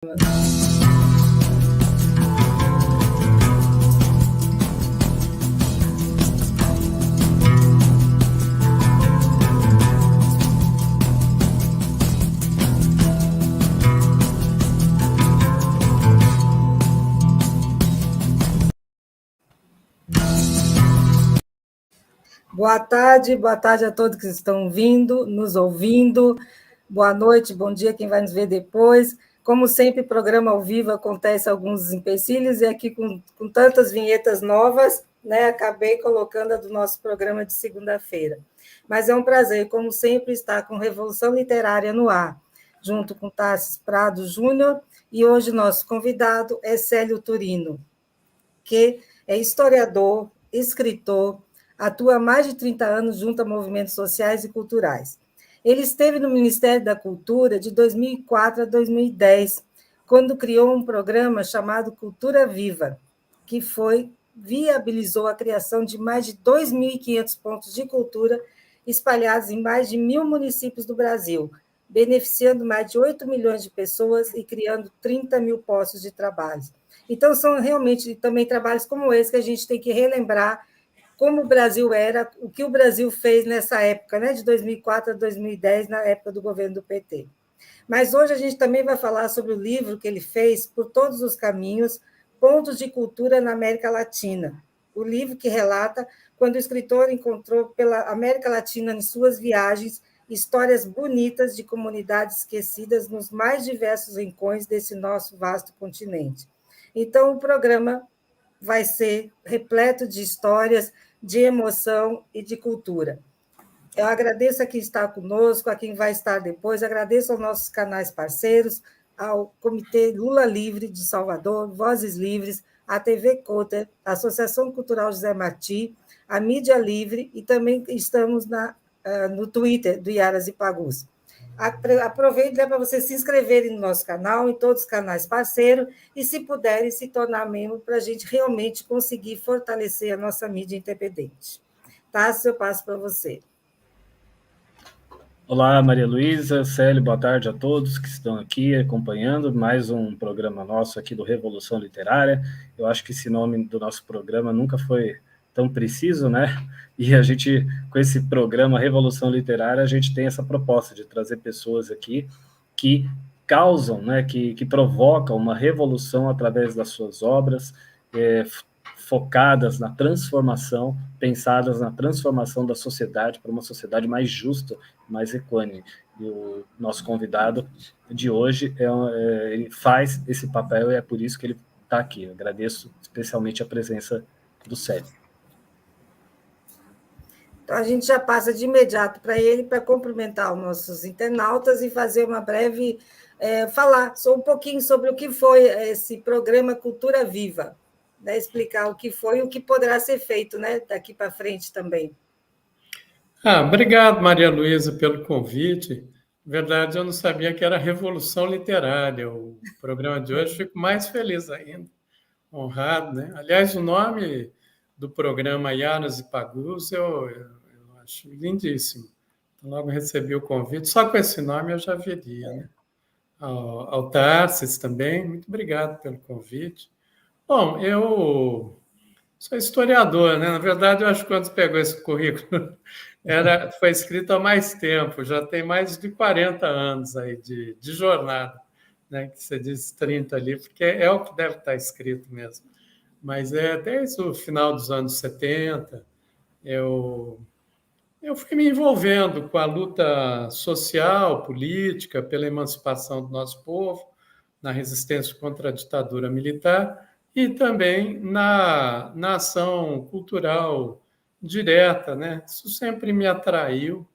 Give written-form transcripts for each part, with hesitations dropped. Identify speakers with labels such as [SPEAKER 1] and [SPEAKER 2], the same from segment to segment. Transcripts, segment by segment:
[SPEAKER 1] Boa tarde a todos que estão vindo, nos ouvindo. Boa noite, bom dia quem vai nos ver depois. Como sempre, programa ao vivo acontece alguns empecilhos, e aqui com tantas vinhetas novas, né, acabei colocando a do nosso programa de segunda-feira. Mas é um prazer, como sempre, estar com Revolução Literária no ar, junto com Tarsis Prado Júnior, e hoje nosso convidado é Célio Turino, que é historiador, escritor, atua há mais de 30 anos junto a movimentos sociais e culturais. Ele esteve no Ministério da Cultura de 2004 a 2010, quando criou um programa chamado Cultura Viva, que viabilizou a criação de mais de 2.500 pontos de cultura espalhados em mais de 1.000 municípios do Brasil, beneficiando mais de 8 milhões de pessoas e criando 30 mil postos de trabalho. Então, são realmente também trabalhos como esse que a gente tem que relembrar como o Brasil era, o que o Brasil fez nessa época, né, de 2004 a 2010, na época do governo do PT. Mas hoje a gente também vai falar sobre o livro que ele fez, Por Todos os Caminhos, Pontos de Cultura na América Latina. O livro que relata quando o escritor encontrou pela América Latina, em suas viagens, histórias bonitas de comunidades esquecidas nos mais diversos rincões desse nosso vasto continente. Então, o programa vai ser repleto de histórias, de emoção e de cultura. Eu agradeço a quem está conosco, a quem vai estar depois, agradeço aos nossos canais parceiros, ao Comitê Lula Livre de Salvador, Vozes Livres, a TV Coter, a Associação Cultural José Martí, a Mídia Livre, e também estamos no Twitter do Iaras e Pagus. Aproveite para vocês se inscreverem no nosso canal, em todos os canais parceiros, e, se puderem, se tornar membro para a gente realmente conseguir fortalecer a nossa mídia independente. Tá? Eu passo para você.
[SPEAKER 2] Olá, Maria Luísa, Célio, boa tarde a todos que estão aqui acompanhando mais um programa nosso aqui do Revolução Literária. Eu acho que esse nome do nosso programa nunca foi tão preciso, né? E a gente, com esse programa Revolução Literária, a gente tem essa proposta de trazer pessoas aqui que causam, né, que provocam uma revolução através das suas obras, focadas na transformação, pensadas na transformação da sociedade para uma sociedade mais justa, mais equânime. E o nosso convidado de hoje, ele faz esse papel e é por isso que ele está aqui. Eu agradeço especialmente a presença do Célio.
[SPEAKER 1] Então, a gente já passa de imediato para ele, para cumprimentar os nossos internautas e fazer uma breve... falar um pouquinho sobre o que foi esse programa Cultura Viva, né? Explicar o que foi e o que poderá ser feito, né, daqui para frente também.
[SPEAKER 3] Obrigado, Maria Luísa, pelo convite. Na verdade, eu não sabia que era Revolução Literária. O programa de hoje, fico mais feliz ainda, honrado, né? Aliás, o nome do programa Iaras e Pagus eu acho lindíssimo. Então, logo recebi o convite, só com esse nome eu já viria, né? Ao Tarsis também, muito obrigado pelo convite. Bom, eu sou historiador, né? Na verdade, eu acho que quando pegou esse currículo, foi escrito há mais tempo, já tem mais de 40 anos aí de jornada, né? Que você diz 30 ali, porque é o que deve estar escrito mesmo. Mas desde o final dos anos 70, eu fui me envolvendo com a luta social, política, pela emancipação do nosso povo, na resistência contra a ditadura militar e também na ação cultural direta, né? Isso sempre me atraiu.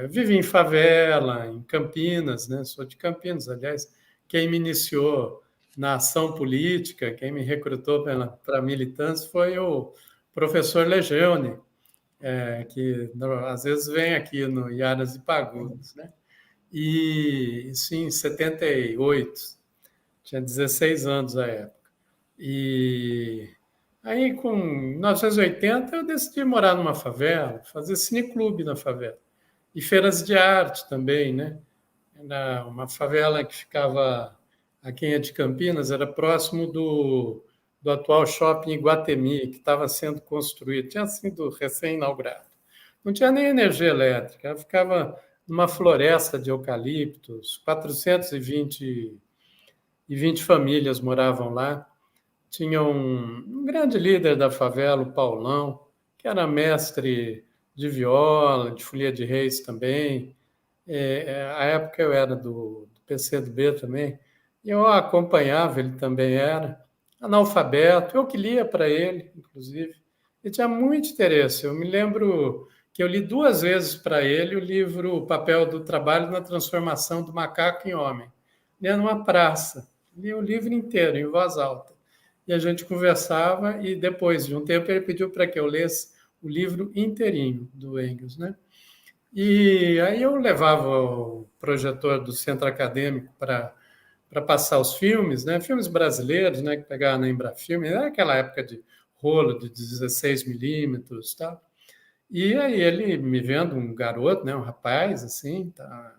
[SPEAKER 3] Vivi em favela, em Campinas, né? Sou de Campinas, aliás. Quem me iniciou na ação política, quem me recrutou para a militância foi o professor Lejeune, que às vezes vem aqui no Iaras e Pagus, né? E isso em 78, tinha 16 anos à época. E aí, com 1980, eu decidi morar numa favela, fazer cineclube na favela. E feiras de arte também, né? Era uma favela que ficava a quem é de Campinas, era próximo do atual shopping Iguatemi, que estava sendo construído, tinha sido recém-inaugurado. Não tinha nem energia elétrica, ela ficava numa floresta de eucaliptos, 420 famílias moravam lá. Tinha um grande líder da favela, o Paulão, que era mestre de viola, de folia de reis também. À época eu era do PCdoB também, e eu acompanhava, ele também era analfabeto, eu que lia para ele, inclusive, e tinha muito interesse. Eu me lembro que eu li 2 vezes para ele o livro O Papel do Trabalho na Transformação do Macaco em Homem. Lia numa praça, li o livro inteiro, em voz alta. E a gente conversava, e depois de um tempo ele pediu para que eu lesse o livro inteirinho do Engels, né? E aí eu levava o projetor do centro acadêmico para passar os filmes, né? Filmes brasileiros, né? Que pegava na Embrafilme, naquela época de rolo de 16 milímetros e tal. E aí ele me vendo um garoto, né? Um rapaz, assim, tá?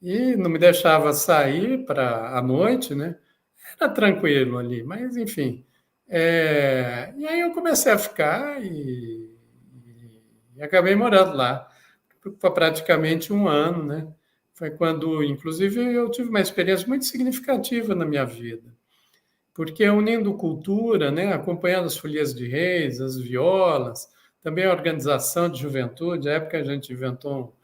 [SPEAKER 3] E não me deixava sair para a noite, né? Era tranquilo ali, mas enfim. E aí eu comecei a ficar e acabei morando lá por praticamente um ano, né? Foi quando, inclusive, eu tive uma experiência muito significativa na minha vida, porque unindo cultura, né, acompanhando as folias de reis, as violas, também a organização de juventude. Na época a gente inventou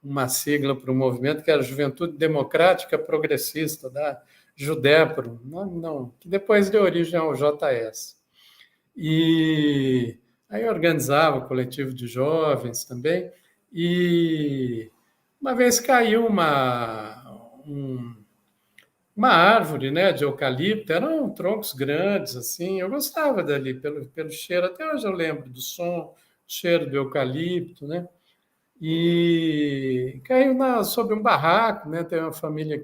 [SPEAKER 3] uma sigla para o movimento que era Juventude Democrática Progressista, da Judepro, não, que depois deu origem ao JS. E aí eu organizava o coletivo de jovens também, e uma vez caiu uma árvore, né, de eucalipto, eram troncos grandes, assim, eu gostava dali, pelo cheiro, até hoje eu lembro do som, cheiro do eucalipto, né, e caiu sobre um barraco, né, tem uma família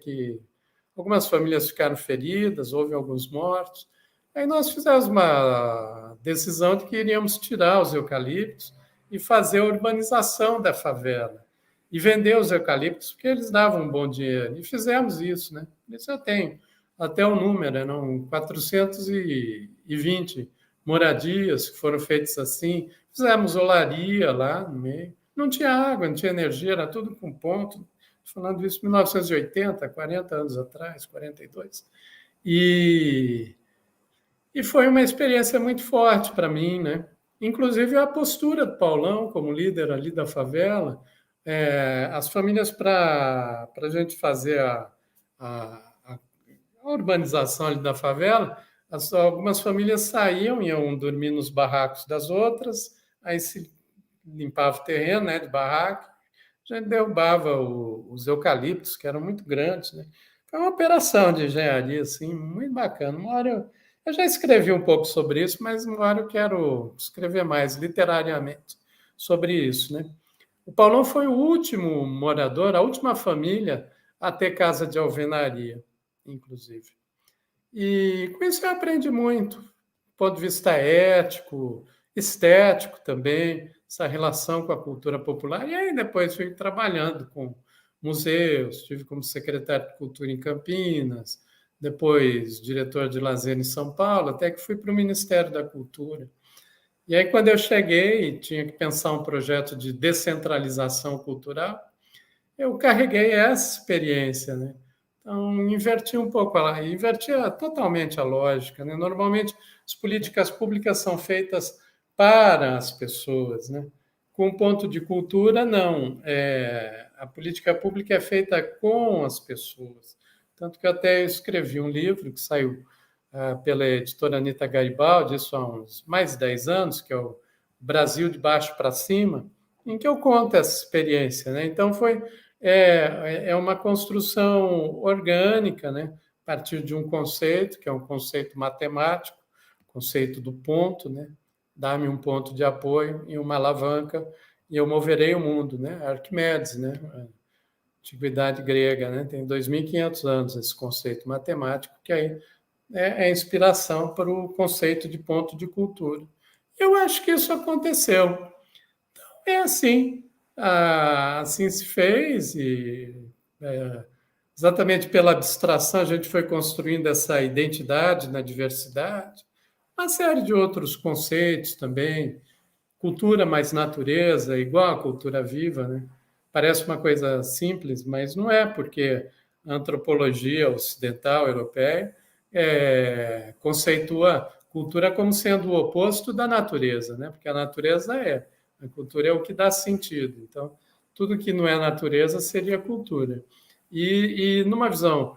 [SPEAKER 3] algumas famílias ficaram feridas, houve alguns mortos, aí nós fizemos uma decisão de que iríamos tirar os eucaliptos e fazer a urbanização da favela e vender os eucaliptos, porque eles davam um bom dinheiro. E fizemos isso, né? Isso eu tenho até o número, eram 420 moradias que foram feitas assim. Fizemos olaria lá no meio. Não tinha água, não tinha energia, era tudo com ponto. Falando isso em 1980, 40 anos atrás, 42. E foi uma experiência muito forte para mim, né? Inclusive a postura do Paulão como líder ali da favela, as famílias para a gente fazer a urbanização ali da favela, algumas famílias saíam, iam dormir nos barracos das outras, aí se limpava o terreno, né, de barraco, a gente derrubava os eucaliptos, que eram muito grandes, né? Foi uma operação de engenharia, assim, muito bacana. Uma hora eu já escrevi um pouco sobre isso, mas uma hora eu quero escrever mais literariamente sobre isso, né? O Paulão foi o último morador, a última família a ter casa de alvenaria, inclusive. E com isso eu aprendi muito, do ponto de vista ético, estético também, essa relação com a cultura popular. E aí depois fui trabalhando com museus, estive como secretário de Cultura em Campinas, depois diretor de lazer em São Paulo, até que fui para o Ministério da Cultura. E aí, quando eu cheguei, tinha que pensar um projeto de descentralização cultural, eu carreguei essa experiência, né? Então, inverti um pouco, invertia totalmente a lógica, né? Normalmente, as políticas públicas são feitas para as pessoas, né? Com o ponto de cultura, não. A política pública é feita com as pessoas. Tanto que eu até escrevi um livro que saiu pela editora Anita Garibaldi, isso há uns mais de 10 anos, que é o Brasil de Baixo para Cima, em que eu conto essa experiência, né? Então, é uma construção orgânica, né? A partir de um conceito, que é um conceito matemático, conceito do ponto, né? Dá-me um ponto de apoio e uma alavanca e eu moverei o mundo, né? Arquimedes, né? Antiguidade grega, né? Tem 2.500 anos esse conceito matemático, que aí é a inspiração para o conceito de ponto de cultura. Eu acho que isso aconteceu. Então, assim se fez e exatamente pela abstração, a gente foi construindo essa identidade na diversidade, uma série de outros conceitos também, cultura mais natureza, igual a cultura viva, né? Parece uma coisa simples, mas não é, porque a antropologia ocidental, europeia, conceitua cultura como sendo o oposto da natureza, né? Porque a natureza a cultura é o que dá sentido. Então, tudo que não é natureza seria cultura. E numa visão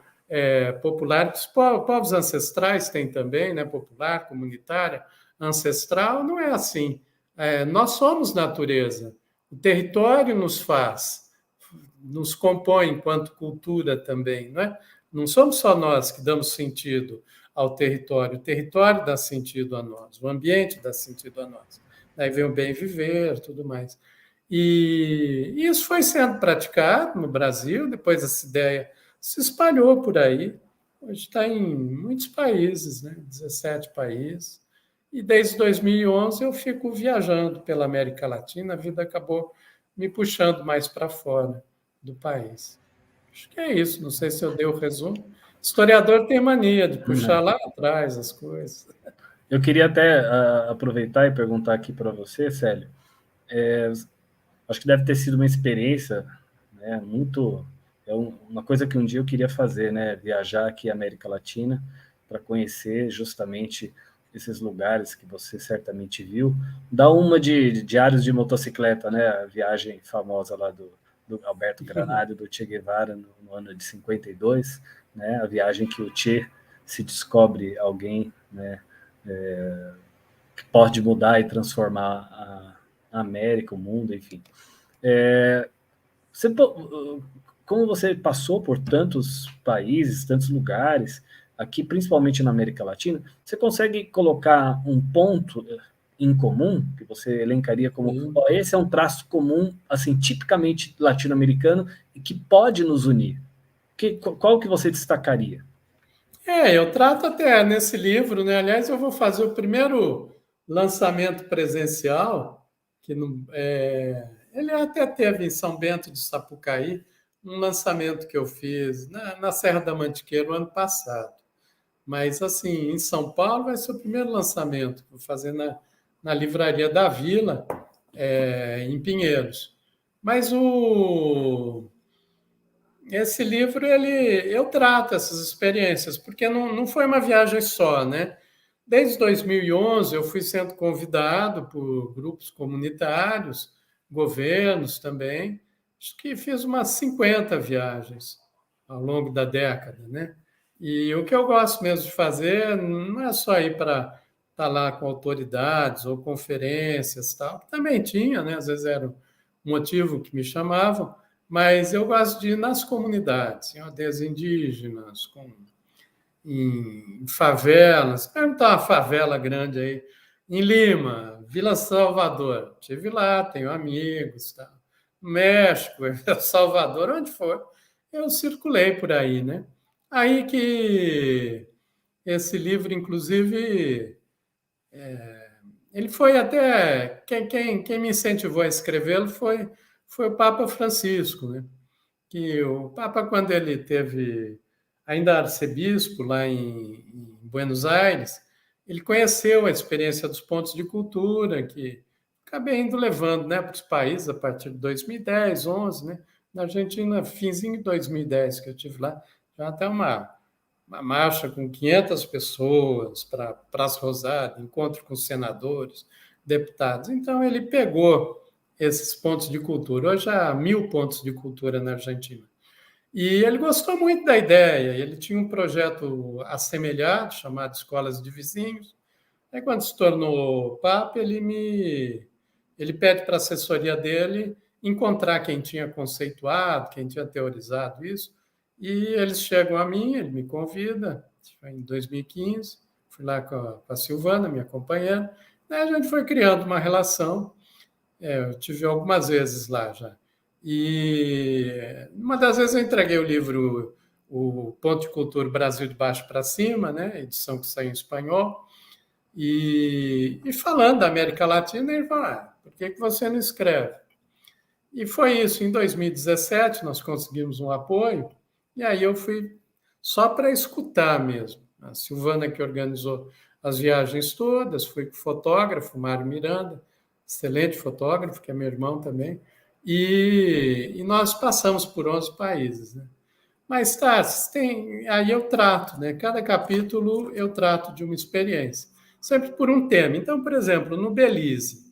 [SPEAKER 3] popular, os povos ancestrais têm também, né? Popular, comunitária, ancestral, não é assim. Nós somos natureza. O território nos compõe enquanto cultura também, não é? Não somos só nós que damos sentido ao território, o território dá sentido a nós, o ambiente dá sentido a nós. Daí vem o bem viver, tudo mais. E isso foi sendo praticado no Brasil, depois essa ideia se espalhou por aí, hoje está em muitos países, né? 17 países. E desde 2011 eu fico viajando pela América Latina, a vida acabou me puxando mais para fora do país. Acho que é isso, não sei se eu dei o resumo. Historiador tem mania de puxar lá atrás as coisas.
[SPEAKER 2] Eu queria até aproveitar e perguntar aqui para você, Célio. Acho que deve ter sido uma experiência, né, muito... uma coisa que um dia eu queria fazer, né, viajar aqui à América Latina para conhecer justamente esses lugares que você certamente viu. Dá uma de diários de motocicleta, né, a viagem famosa lá do Alberto Granado, do Che Guevara, no ano de 52, né, a viagem que o Che se descobre alguém, né, que pode mudar e transformar a América, o mundo, enfim. Como você passou por tantos países, tantos lugares, aqui principalmente na América Latina, você consegue colocar um ponto em comum que você elencaria como esse é um traço comum, assim, tipicamente latino-americano e que pode nos unir? Qual que você destacaria?
[SPEAKER 3] Eu trato até nesse livro, né? Aliás, eu vou fazer o primeiro lançamento presencial, que ele até teve em São Bento de Sapucaí, um lançamento que eu fiz na Serra da Mantiqueira no ano passado. Mas, assim, em São Paulo vai ser o primeiro lançamento que eu vou fazer na Livraria da Vila, em Pinheiros. Mas esse livro, eu trato essas experiências, porque não foi uma viagem só, né? Desde 2011, eu fui sendo convidado por grupos comunitários, governos também. Acho que fiz umas 50 viagens ao longo da década, né? E o que eu gosto mesmo de fazer não é só ir para estar lá com autoridades ou conferências, tal, que também tinha, né? Às vezes era um motivo que me chamavam, mas eu gosto de ir nas comunidades, em aldeias indígenas, em favelas. Perguntar uma favela grande aí, em Lima, Vila Salvador. Estive lá, tenho amigos, tá? México, Salvador, onde for. Eu circulei por aí, né? Aí que esse livro, inclusive, ele foi até... Quem me incentivou a escrevê-lo foi o Papa Francisco, né? Que o Papa, quando ele teve ainda arcebispo lá em Buenos Aires, ele conheceu a experiência dos pontos de cultura, que acabei indo levando, né, para os países a partir de 2010, 11, né? Na Argentina, finzinho de 2010 que eu tive lá, já até uma marcha com 500 pessoas para Praça Rosada, encontro com senadores, deputados. Então, ele pegou esses pontos de cultura. Hoje há 1000 pontos de cultura na Argentina. E ele gostou muito da ideia. Ele tinha um projeto assemelhado, chamado Escolas de Vizinhos. Aí, quando se tornou Papa, ele pede para a assessoria dele encontrar quem tinha conceituado, quem tinha teorizado isso. E eles chegam a mim, ele me convida, em 2015, fui lá com a Silvana, minha companheira, e a gente foi criando uma relação. Eu tive algumas vezes lá já. E uma das vezes eu entreguei o livro O Ponto de Cultura Brasil de Baixo para Cima, né, edição que saiu em espanhol, e falando da América Latina, ele falou, por que você não escreve? E foi isso, em 2017 nós conseguimos um apoio E aí eu fui só para escutar mesmo. A Silvana que organizou as viagens todas, fui com o fotógrafo, Mário Miranda, excelente fotógrafo, que é meu irmão também, e nós passamos por 11 países, né? Mas tá, aí eu trato, né? Cada capítulo eu trato de uma experiência, sempre por um tema. Então, por exemplo, no Belize,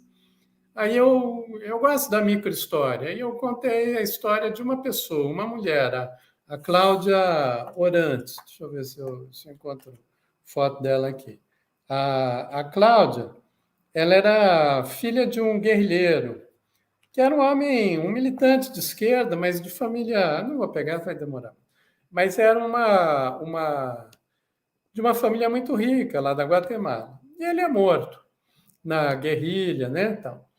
[SPEAKER 3] aí eu gosto da microhistória, aí eu contei a história de uma pessoa, uma mulher, a Cláudia Orantes. Deixa eu ver se eu encontro foto dela aqui. A Cláudia, ela era filha de um guerrilheiro, que era um homem, um militante de esquerda, mas de família. Não vou pegar, vai demorar. Mas era de uma família muito rica, lá da Guatemala. E ele é morto na guerrilha, né? Tal.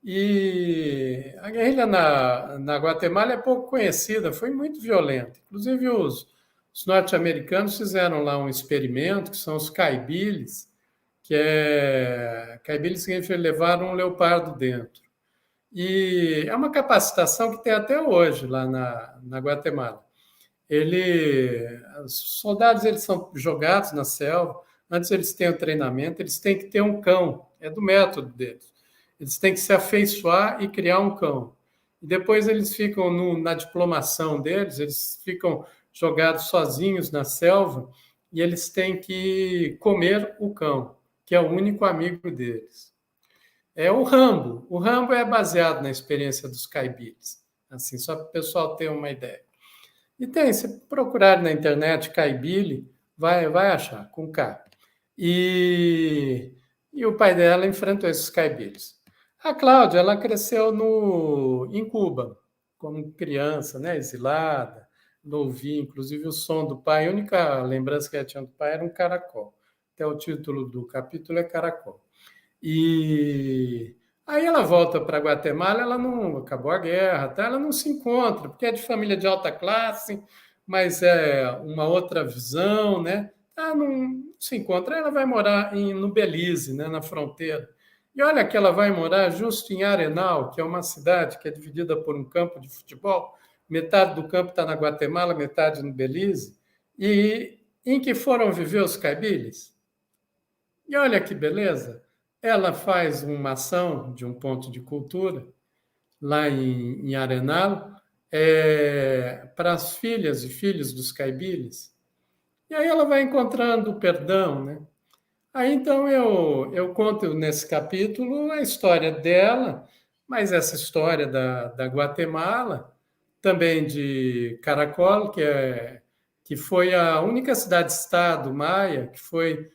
[SPEAKER 3] E a guerrilha na Guatemala é pouco conhecida, foi muito violenta. Inclusive, os norte-americanos fizeram lá um experimento, que são os caibiles, caibiles significa levar um leopardo dentro. E é uma capacitação que tem até hoje lá na Guatemala. Os soldados eles são jogados na selva, antes eles têm o treinamento, eles têm que ter um cão, é do método deles. Eles têm que se afeiçoar e criar um cão. E depois eles ficam na diplomação deles, eles ficam jogados sozinhos na selva e eles têm que comer o cão, que é o único amigo deles. É o Rambo. O Rambo é baseado na experiência dos caibiles, assim, só para o pessoal ter uma ideia. E se procurar na internet caibile, vai achar, com K. E o pai dela enfrentou esses caibiles. A Cláudia, ela cresceu em Cuba, como criança, né, exilada, não ouvia, inclusive, o som do pai. A única lembrança que ela tinha do pai era um caracol. Até o título do capítulo é Caracol. E aí ela volta para Guatemala, ela não acabou a guerra, tá? Ela não se encontra, porque é de família de alta classe, mas é uma outra visão, né? Ela não se encontra, ela vai morar no Belize, né, na fronteira. E olha que ela vai morar justo em Arenal, que é uma cidade que é dividida por um campo de futebol. Metade do campo está na Guatemala, metade no Belize. E em que foram viver os caibiles? E olha que beleza! Ela faz uma ação de um ponto de cultura lá em Arenal para as filhas e filhos dos caibiles. E aí ela vai encontrando o perdão, né? Aí então eu conto nesse capítulo a história dela, mas essa história da Guatemala, também de Caracol, que foi a única cidade-estado maia que foi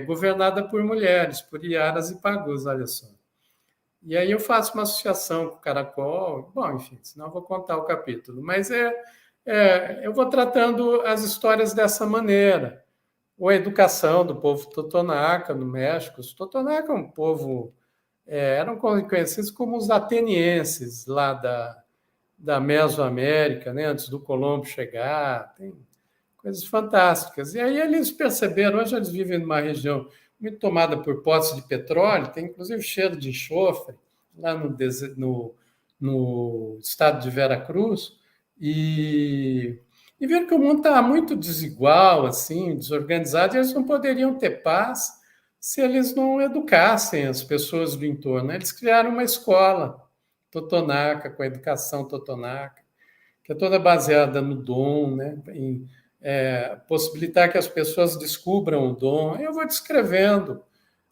[SPEAKER 3] governada por mulheres, por iaras e pagus, olha só. E aí eu faço uma associação com o Caracol, bom, enfim, senão eu vou contar o capítulo, mas eu vou tratando as histórias dessa maneira. Ou a educação do povo totonaca no México. Os totonaca é um povo, eram conhecidos como os atenienses lá da Mesoamérica, né, antes do Colombo chegar. Tem coisas fantásticas. E aí eles perceberam, hoje eles vivem numa região muito tomada por poços de petróleo, tem inclusive cheiro de enxofre, lá no estado de Veracruz, e viram que o mundo estava muito desigual, assim, desorganizado, e eles não poderiam ter paz se eles não educassem as pessoas do entorno. Eles criaram uma escola totonaca, com a educação totonaca, que é toda baseada no dom, né? Em possibilitar que as pessoas descubram o dom. Eu vou descrevendo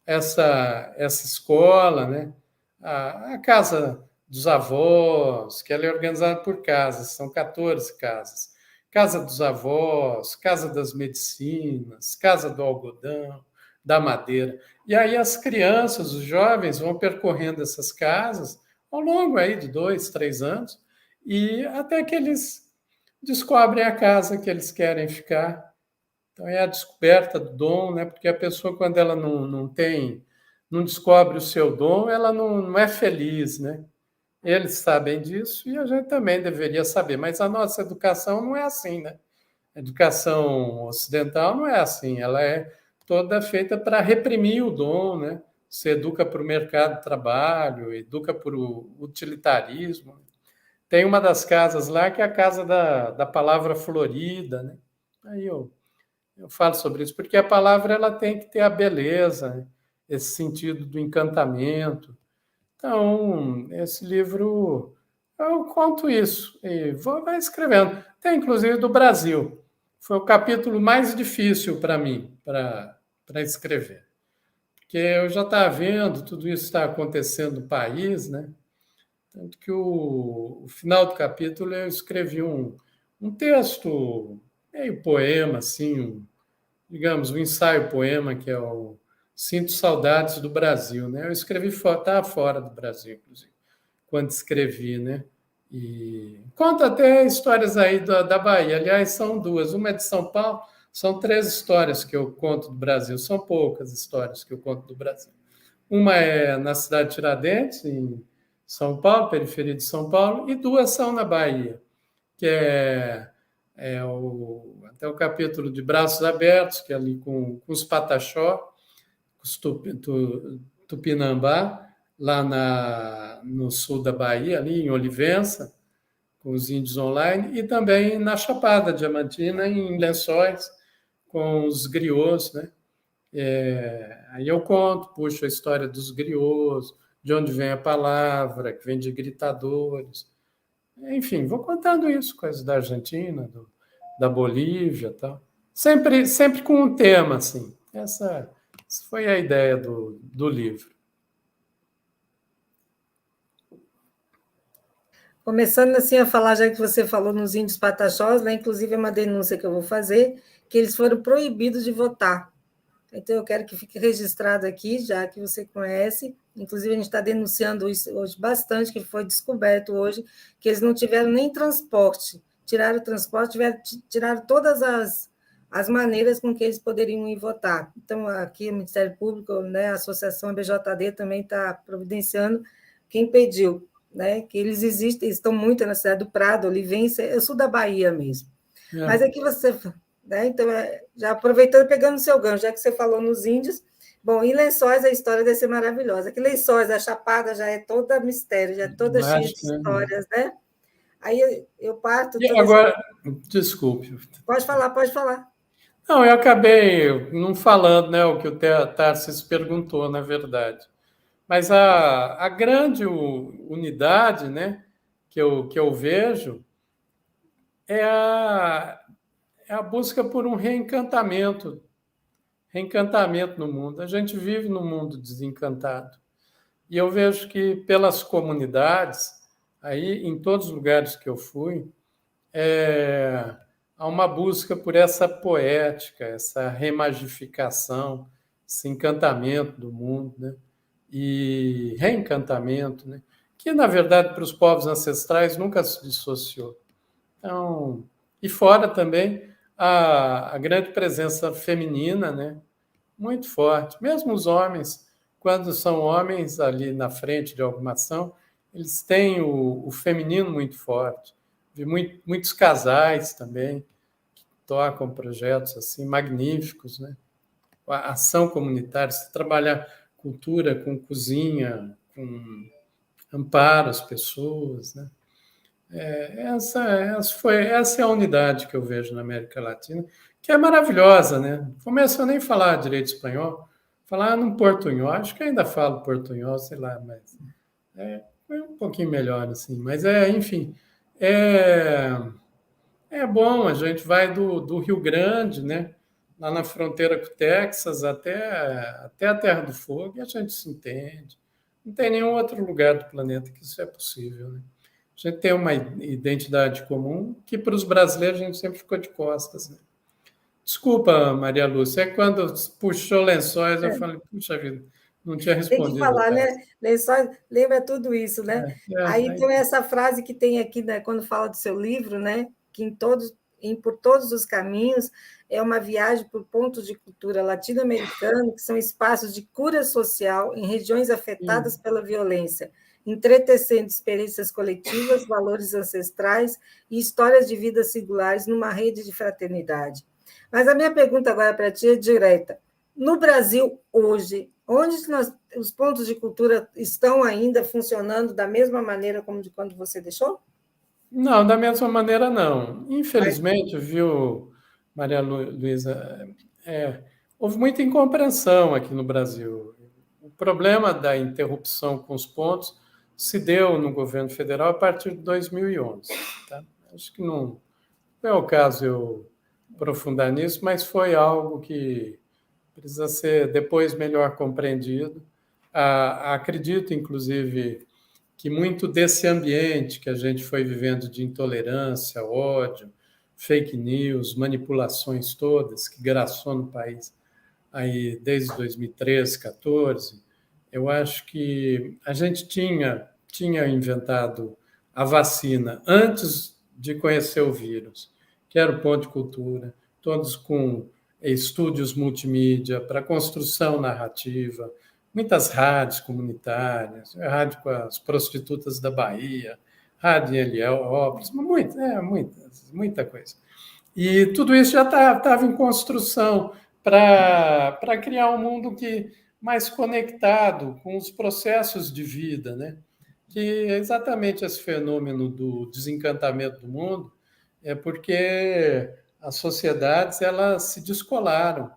[SPEAKER 3] essa escola, né? A casa dos avós, que ela é organizada por casas, são 14 casas. Casa dos avós, Casa das Medicinas, Casa do Algodão, da Madeira. E aí as crianças, os jovens vão percorrendo essas casas ao longo aí de 2, 3 anos, e até que eles descobrem a casa que eles querem ficar. Então é a descoberta do dom, né? Porque a pessoa, quando ela não descobre o seu dom, ela não é feliz, né? Eles sabem disso e a gente também deveria saber, mas a nossa educação não é assim, né? A educação ocidental não é assim, ela é toda feita para reprimir o dom, né? Se educa para o mercado de trabalho, educa para o utilitarismo. Tem uma das casas lá que é a casa da palavra florida, né? Aí eu falo sobre isso, porque a palavra ela tem que ter a beleza, né? Esse sentido do encantamento. Então, esse livro, eu conto isso e vai escrevendo. Tem, inclusive, do Brasil. Foi o capítulo mais difícil para mim, para escrever. Porque eu já estava vendo, tudo isso está acontecendo no país, né? Tanto que o final do capítulo eu escrevi um texto, meio poema, assim, digamos, um ensaio-poema, que é o Sinto Saudades do Brasil, né? Eu escrevi estava fora do Brasil, inclusive, quando escrevi, né? E conta até histórias aí da Bahia. Aliás, são duas. Uma é de São Paulo, são 3 histórias que eu conto do Brasil. São poucas histórias que eu conto do Brasil. Uma é na cidade de Tiradentes, em São Paulo, periferia de São Paulo, e 2 são na Bahia, que até o capítulo de Braços Abertos, que é ali com os Pataxó, os Tupinambá, lá no sul da Bahia, ali em Olivença, com os índios online, e também na Chapada Diamantina, em Lençóis, com os griots, né? Aí eu conto, puxo a história dos griots, de onde vem a palavra, que vem de gritadores. Enfim, vou contando isso, coisas da Argentina, da Bolívia e tal. Sempre com um tema, assim. Essa foi a ideia do livro.
[SPEAKER 1] Começando assim a falar, já que você falou nos índios pataxós, né, inclusive é uma denúncia que eu vou fazer, que eles foram proibidos de votar. Então, eu quero que fique registrado aqui, já que você conhece. Inclusive, a gente está denunciando isso hoje bastante, que foi descoberto hoje, que eles não tiveram nem transporte. Tiraram o transporte, tiraram todas as maneiras com que eles poderiam ir votar. Então, aqui o Ministério Público, né, a Associação ABJD também está providenciando quem impediu, né, que eles existem, estão muito na cidade do Prado, Olivença, eu sou da Bahia mesmo. Mas aqui você... Né? Então, já aproveitando, pegando o seu gancho, já que você falou nos índios, bom, em Lençóis a história deve ser maravilhosa. Que Lençóis, a Chapada já é toda mistério, já é toda cheia de histórias, né? Aí eu parto...
[SPEAKER 3] E agora, desculpe.
[SPEAKER 1] Pode falar, pode falar.
[SPEAKER 3] Não, eu acabei não falando, né, o que o Tarcísio perguntou, na verdade. Mas a grande unidade, né, que eu vejo é a busca por um reencantamento no mundo. A gente vive num mundo desencantado. E eu vejo que pelas comunidades, aí em todos os lugares que eu fui, há uma busca por essa poética, essa remagificação, esse encantamento do mundo, né? E reencantamento, né? Que, na verdade, para os povos ancestrais nunca se dissociou. Então, e fora também a grande presença feminina, né? Muito forte. Mesmo os homens, quando são homens ali na frente de alguma ação, eles têm o feminino muito forte. Vi muitos casais também que tocam projetos assim magníficos, né? A ação comunitária, se trabalhar cultura com cozinha, com amparo às pessoas, né? Essa é a unidade que eu vejo na América Latina, que é maravilhosa, né? Começo a nem falar direito espanhol, falar num portunhol, acho que ainda falo portunhol, sei lá, mas é um pouquinho melhor, assim. Mas, enfim, é bom, a gente vai do Rio Grande, né? Lá na fronteira com o Texas, até a Terra do Fogo, e a gente se entende. Não tem nenhum outro lugar do planeta que isso é possível, né? A gente tem uma identidade comum que, para os brasileiros, a gente sempre ficou de costas, né? Desculpa, Maria Lúcia, quando puxou Lençóis, eu falei, puxa vida, não tinha respondido.
[SPEAKER 1] Tem que falar, né? Lençóis, lembra tudo isso, né? Aí tem essa frase que tem aqui, né, quando fala do seu livro, né? Que por todos os caminhos é uma viagem por pontos de cultura latino-americana, que são espaços de cura social em regiões afetadas pela violência, entretecendo experiências coletivas, valores ancestrais e histórias de vidas singulares numa rede de fraternidade. Mas a minha pergunta agora para ti é direta. No Brasil, hoje, onde os pontos de cultura estão ainda funcionando da mesma maneira como de quando você deixou?
[SPEAKER 3] Não, da mesma maneira, não. Infelizmente, viu, Maria Luísa, houve muita incompreensão aqui no Brasil. O problema da interrupção com os pontos se deu no governo federal a partir de 2011. Tá? Acho que não é o caso eu aprofundar nisso, mas foi algo que precisa ser depois melhor compreendido. Acredito, inclusive, que muito desse ambiente que a gente foi vivendo de intolerância, ódio, fake news, manipulações todas que graçou no país aí desde 2013, 14, eu acho que a gente tinha inventado a vacina antes de conhecer o vírus, que era o Ponto de Cultura, todos com estúdios multimídia para construção narrativa, muitas rádios comunitárias, rádio com as prostitutas da Bahia, rádio em Heliópolis, muita coisa. E tudo isso já estava em construção para criar um mundo mais conectado com os processos de vida, né? Que é exatamente esse fenômeno do desencantamento do mundo é porque as sociedades elas se descolaram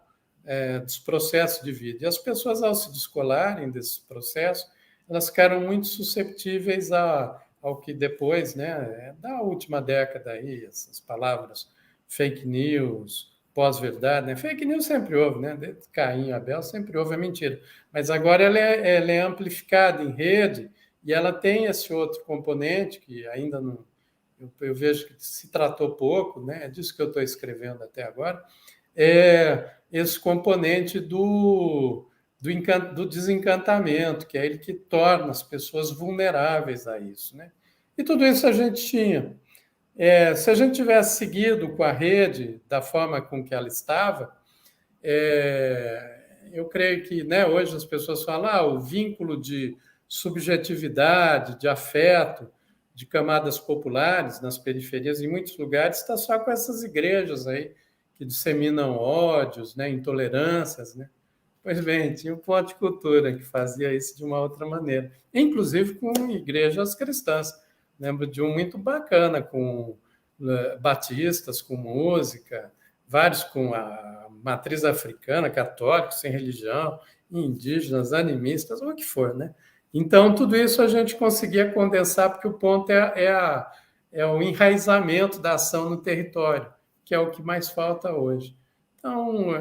[SPEAKER 3] dos processos de vida. E as pessoas, ao se descolarem desses processos, elas ficaram muito suscetíveis ao que depois, né, da última década, aí, essas palavras fake news, pós-verdade. Né? Fake news sempre houve, né? Desde Caim e Abel sempre houve, é mentira. Mas agora ela é amplificada em rede e ela tem esse outro componente que ainda não. Eu vejo que se tratou pouco, né? É disso que eu estou escrevendo até agora, é esse componente do desencantamento, que é ele que torna as pessoas vulneráveis a isso. Né? E tudo isso a gente tinha. Se a gente tivesse seguido com a rede da forma com que ela estava, eu creio que, né, hoje as pessoas falam o vínculo de subjetividade, de afeto, de camadas populares nas periferias, em muitos lugares, está só com essas igrejas aí que disseminam ódios, né, intolerâncias. Né? Pois bem, tinha o Ponto de Cultura que fazia isso de uma outra maneira, inclusive com igrejas cristãs. Lembro de um muito bacana, com batistas, com música, vários com a matriz africana, católicos, sem religião, indígenas, animistas, ou o que for, né? Então, tudo isso a gente conseguia condensar, porque o ponto é o enraizamento da ação no território, que é o que mais falta hoje. Então,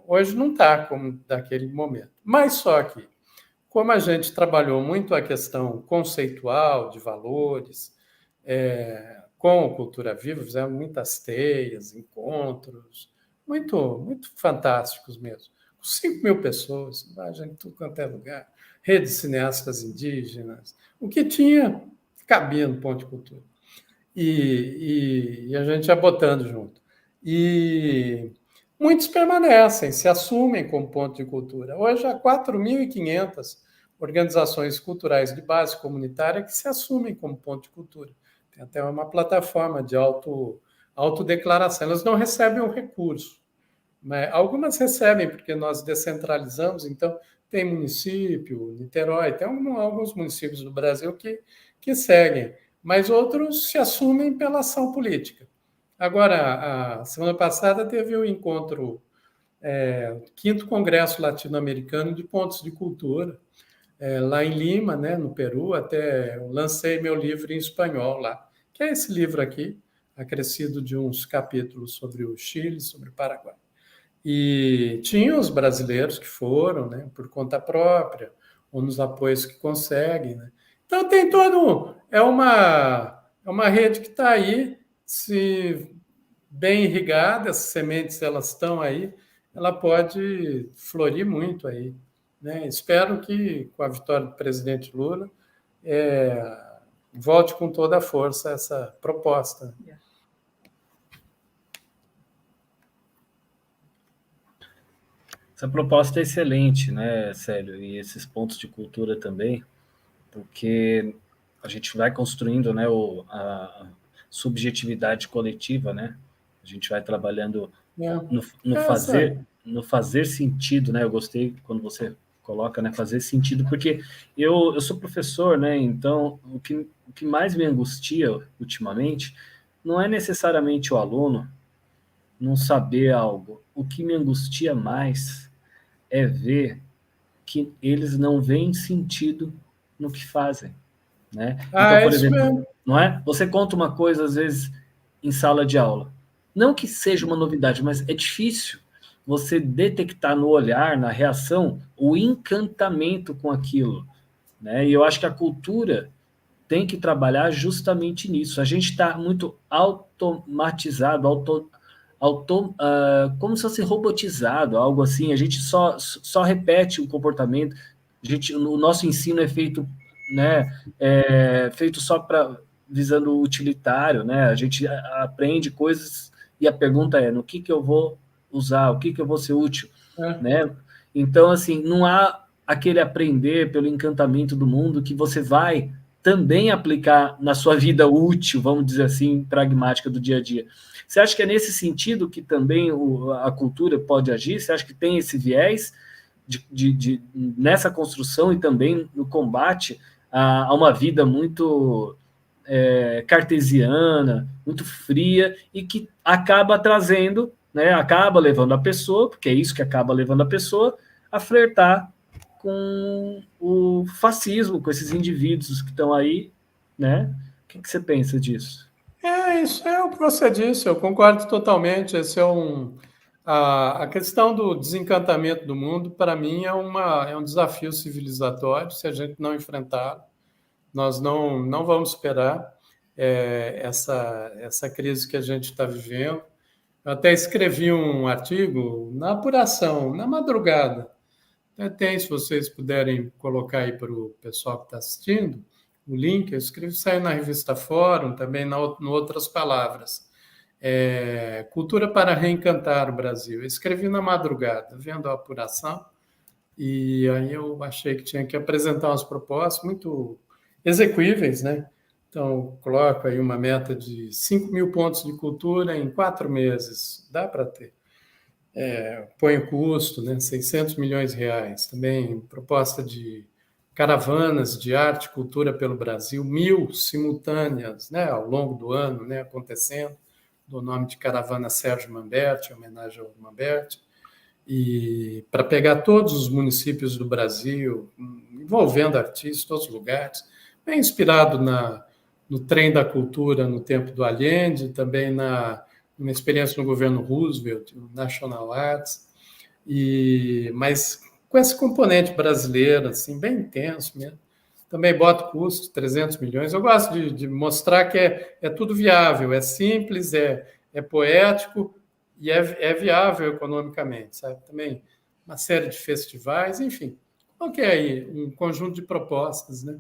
[SPEAKER 3] hoje não está como daquele momento. Mas só que, como a gente trabalhou muito a questão conceitual de valores, com a Cultura Viva, fizemos muitas teias, encontros, muito fantásticos mesmo. Com 5.000 pessoas, a gente tudo quanto é lugar, redes cineastas indígenas, o que tinha, cabia no Ponto de Cultura. E a gente ia botando junto. E muitos permanecem, se assumem como ponto de cultura. Hoje há 4.500 organizações culturais de base comunitária que se assumem como ponto de cultura. Tem até uma plataforma de autodeclaração. Elas não recebem um recurso, mas algumas recebem, porque nós descentralizamos, então tem município, Niterói, tem alguns municípios do Brasil que seguem, mas outros se assumem pela ação política. Agora, a semana passada teve o encontro, o 5º Congresso Latino-Americano de Pontos de Cultura, lá em Lima, né, no Peru. Até eu lancei meu livro em espanhol lá, que é esse livro aqui, acrescido de uns capítulos sobre o Chile, sobre o Paraguai. E tinha os brasileiros que foram, né, por conta própria, ou nos apoios que conseguem. Né? Então, tem todo... É uma rede que está aí, se bem irrigada, as sementes elas estão aí, ela pode florir muito aí. Né? Espero que, com a vitória do presidente Lula, volte com toda a força essa proposta.
[SPEAKER 2] Essa proposta é excelente, né, Célio? E esses pontos de cultura também, porque a gente vai construindo, né, a subjetividade coletiva, né? A gente vai trabalhando no fazer sentido, né? Eu gostei quando você coloca, né, fazer sentido, porque eu sou professor, né, então o que mais me angustia ultimamente não é necessariamente o aluno não saber algo. O que me angustia mais é ver que eles não veem sentido no que fazem, né? Então,
[SPEAKER 3] É
[SPEAKER 2] por
[SPEAKER 3] isso
[SPEAKER 2] exemplo,
[SPEAKER 3] mesmo.
[SPEAKER 2] não é? Você conta uma coisa, às vezes, em sala de aula. Não que seja uma novidade, mas é difícil você detectar no olhar, na reação, o encantamento com aquilo, né? E eu acho que a cultura tem que trabalhar justamente nisso. A gente está muito automatizado, como se fosse robotizado, algo assim. A gente só repete o comportamento. O nosso ensino é feito, né, feito só para visando o utilitário, né? A gente aprende coisas e a pergunta é no que eu vou usar, o que eu vou ser útil,
[SPEAKER 3] É.
[SPEAKER 2] né? Então, assim, não há aquele aprender pelo encantamento do mundo que você vai também aplicar na sua vida útil, vamos dizer assim, pragmática do dia a dia. Você acha que é nesse sentido que também a cultura pode agir? Você acha que tem esse viés nessa construção e também no combate a uma vida muito cartesiana, muito fria, e que acaba trazendo, né, acaba levando a pessoa, porque é isso que acaba levando a pessoa, a flertar com o fascismo, com esses indivíduos que estão aí, né? O que você pensa disso?
[SPEAKER 3] Isso é o que você disse, eu concordo totalmente. Esse é a questão do desencantamento do mundo, para mim, é um desafio civilizatório. Se a gente não enfrentar, nós não vamos superar essa crise que a gente está vivendo. Eu até escrevi um artigo na apuração, na madrugada. Tem, se vocês puderem colocar aí para o pessoal que está assistindo, o link, eu escrevi, saiu na revista Fórum, também no Outras Palavras. Cultura para reencantar o Brasil. Eu escrevi na madrugada, vendo a apuração, e aí eu achei que tinha que apresentar umas propostas muito execuíveis, né? Então, coloco aí uma meta de 5 mil pontos de cultura em 4 meses. Dá para ter. Põe o custo, né? 600 milhões de reais. Também proposta de caravanas de arte e cultura pelo Brasil, 1.000 simultâneas, né? Ao longo do ano, né? Acontecendo, do nome de Caravana Sérgio Manberti, em homenagem ao Manberti, e para pegar todos os municípios do Brasil, envolvendo artistas, todos os lugares, bem inspirado no trem da cultura no tempo do Allende, também uma experiência no governo Roosevelt, no National Arts, mas com esse componente brasileiro, assim, bem intenso mesmo. Também boto custo, 300 milhões. Eu gosto de mostrar que é tudo viável, é simples, é poético e é viável economicamente, sabe? Também uma série de festivais, enfim. Ok, aí um conjunto de propostas, né?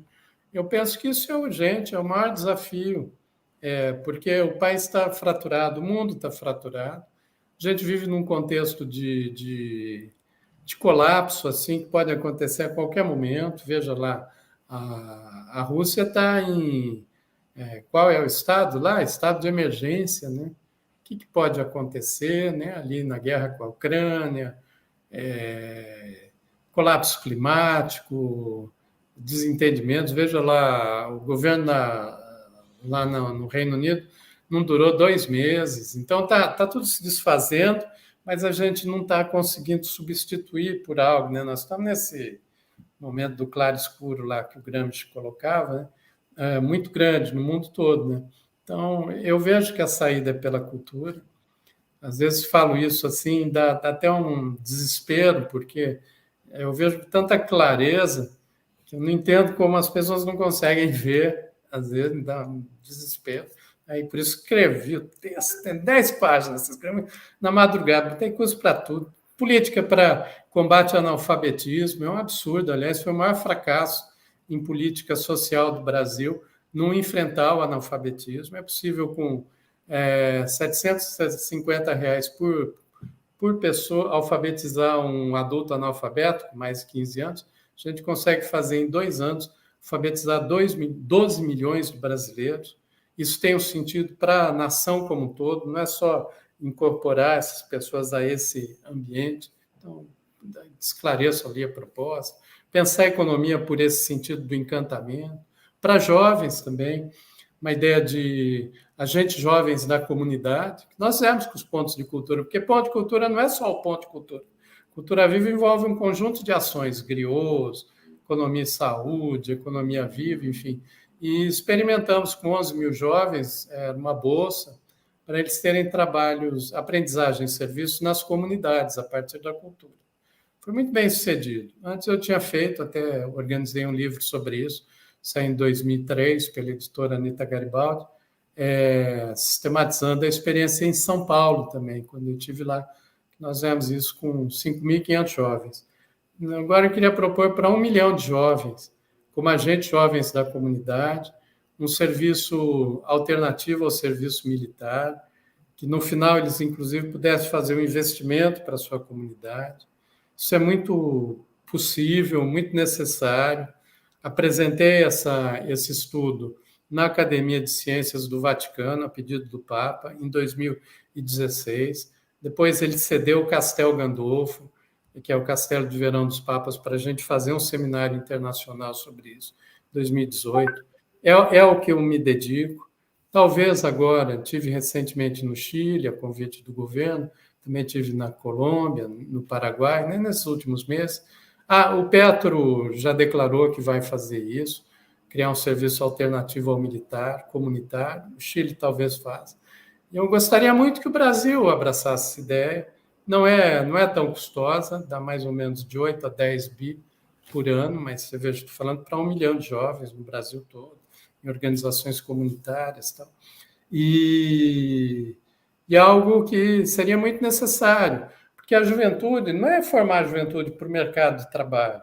[SPEAKER 3] Eu penso que isso é urgente, é o maior desafio, porque o país está fraturado, o mundo está fraturado. A gente vive num contexto de colapso assim que pode acontecer a qualquer momento. Veja lá, a Rússia está em qual é o estado lá? Estado de emergência, né? O que pode acontecer, né? Ali na guerra com a Ucrânia, colapso climático, desentendimentos. Veja lá, o governo lá no Reino Unido não durou 2 meses. Então, tá tudo se desfazendo, mas a gente não está conseguindo substituir por algo, né? Nós estamos nesse momento do claro-escuro lá que o Gramsci colocava, né? Muito grande no mundo todo, né? Então, eu vejo que a saída é pela cultura. Às vezes falo isso assim, dá até um desespero, porque eu vejo com tanta clareza que eu não entendo como as pessoas não conseguem ver, às vezes me dá um desespero. Aí por isso escrevi o texto, tem 10 páginas, escrevi na madrugada, tem curso para tudo. Política para combate ao analfabetismo, é um absurdo, aliás, foi o maior fracasso em política social do Brasil, não enfrentar o analfabetismo. É possível com R$ 750 por pessoa alfabetizar um adulto analfabeto com mais de 15 anos. A gente consegue fazer em 2 anos alfabetizar 12 milhões de brasileiros. Isso tem um sentido para a nação como um todo, não é só incorporar essas pessoas a esse ambiente. Então, esclareço ali a proposta, pensar a economia por esse sentido do encantamento, para jovens também, uma ideia de agentes jovens da comunidade, que nós fizemos com os pontos de cultura, porque ponto de cultura não é só o ponto de cultura. Cultura Viva envolve um conjunto de ações, griots, economia e saúde, economia viva, enfim. E experimentamos com 11 mil jovens uma bolsa para eles terem trabalhos, aprendizagem e serviços nas comunidades, a partir da cultura. Foi muito bem sucedido. Antes eu tinha feito, até organizei um livro sobre isso, saiu em 2003 pela editora Anita Garibaldi, sistematizando a experiência em São Paulo também, quando eu estive lá. Nós fizemos isso com 5.500 jovens. Agora eu queria propor para 1 milhão de jovens, como agentes jovens da comunidade, um serviço alternativo ao serviço militar, que no final eles, inclusive, pudessem fazer um investimento para a sua comunidade. Isso é muito possível, muito necessário. Apresentei esse estudo na Academia de Ciências do Vaticano, a pedido do Papa, em 2016. Depois ele cedeu o Castel Gandolfo, que é o Castelo de Verão dos Papas, para a gente fazer um seminário internacional sobre isso, em 2018. É o que eu me dedico. Talvez agora, tive recentemente no Chile, a convite do governo, também tive na Colômbia, no Paraguai, nem nesses últimos meses. O Petro já declarou que vai fazer isso, criar um serviço alternativo ao militar, comunitário. O Chile talvez faça. E eu gostaria muito que o Brasil abraçasse essa ideia. Não é tão custosa, dá mais ou menos de 8 a 10 bi por ano, mas você veja, estou falando para 1 milhão de jovens no Brasil todo, em organizações comunitárias e tal. E algo que seria muito necessário, porque a juventude não é formar a juventude para o mercado de trabalho,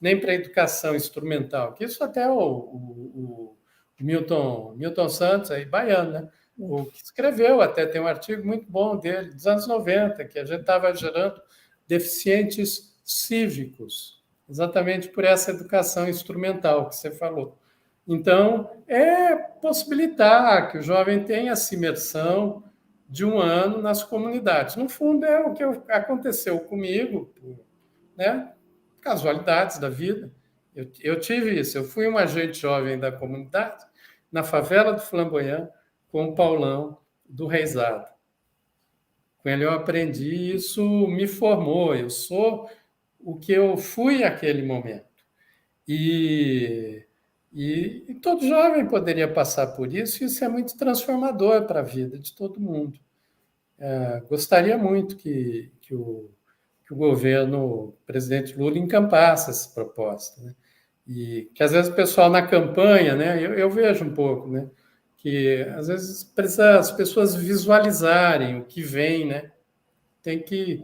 [SPEAKER 3] nem para a educação instrumental, que isso até o Milton Santos, aí, baiano, né? O que escreveu, até tem um artigo muito bom dele, dos anos 90, que a gente estava gerando deficientes cívicos, exatamente por essa educação instrumental que você falou. Então, possibilitar que o jovem tenha essa imersão de 1 ano nas comunidades. No fundo, é o que aconteceu comigo, né? Casualidades da vida. Eu tive isso, eu fui um agente jovem da comunidade, na favela do Flamboyant, com o Paulão do Reisado. Com ele eu aprendi, isso me formou, eu sou o que eu fui naquele momento. E todo jovem poderia passar por isso, e isso é muito transformador para a vida de todo mundo. Gostaria muito que o governo, o presidente Lula, encampasse essa proposta, né? E que às vezes o pessoal na campanha, né, eu vejo um pouco, né, que às vezes precisa as pessoas visualizarem o que vem, né? Tem que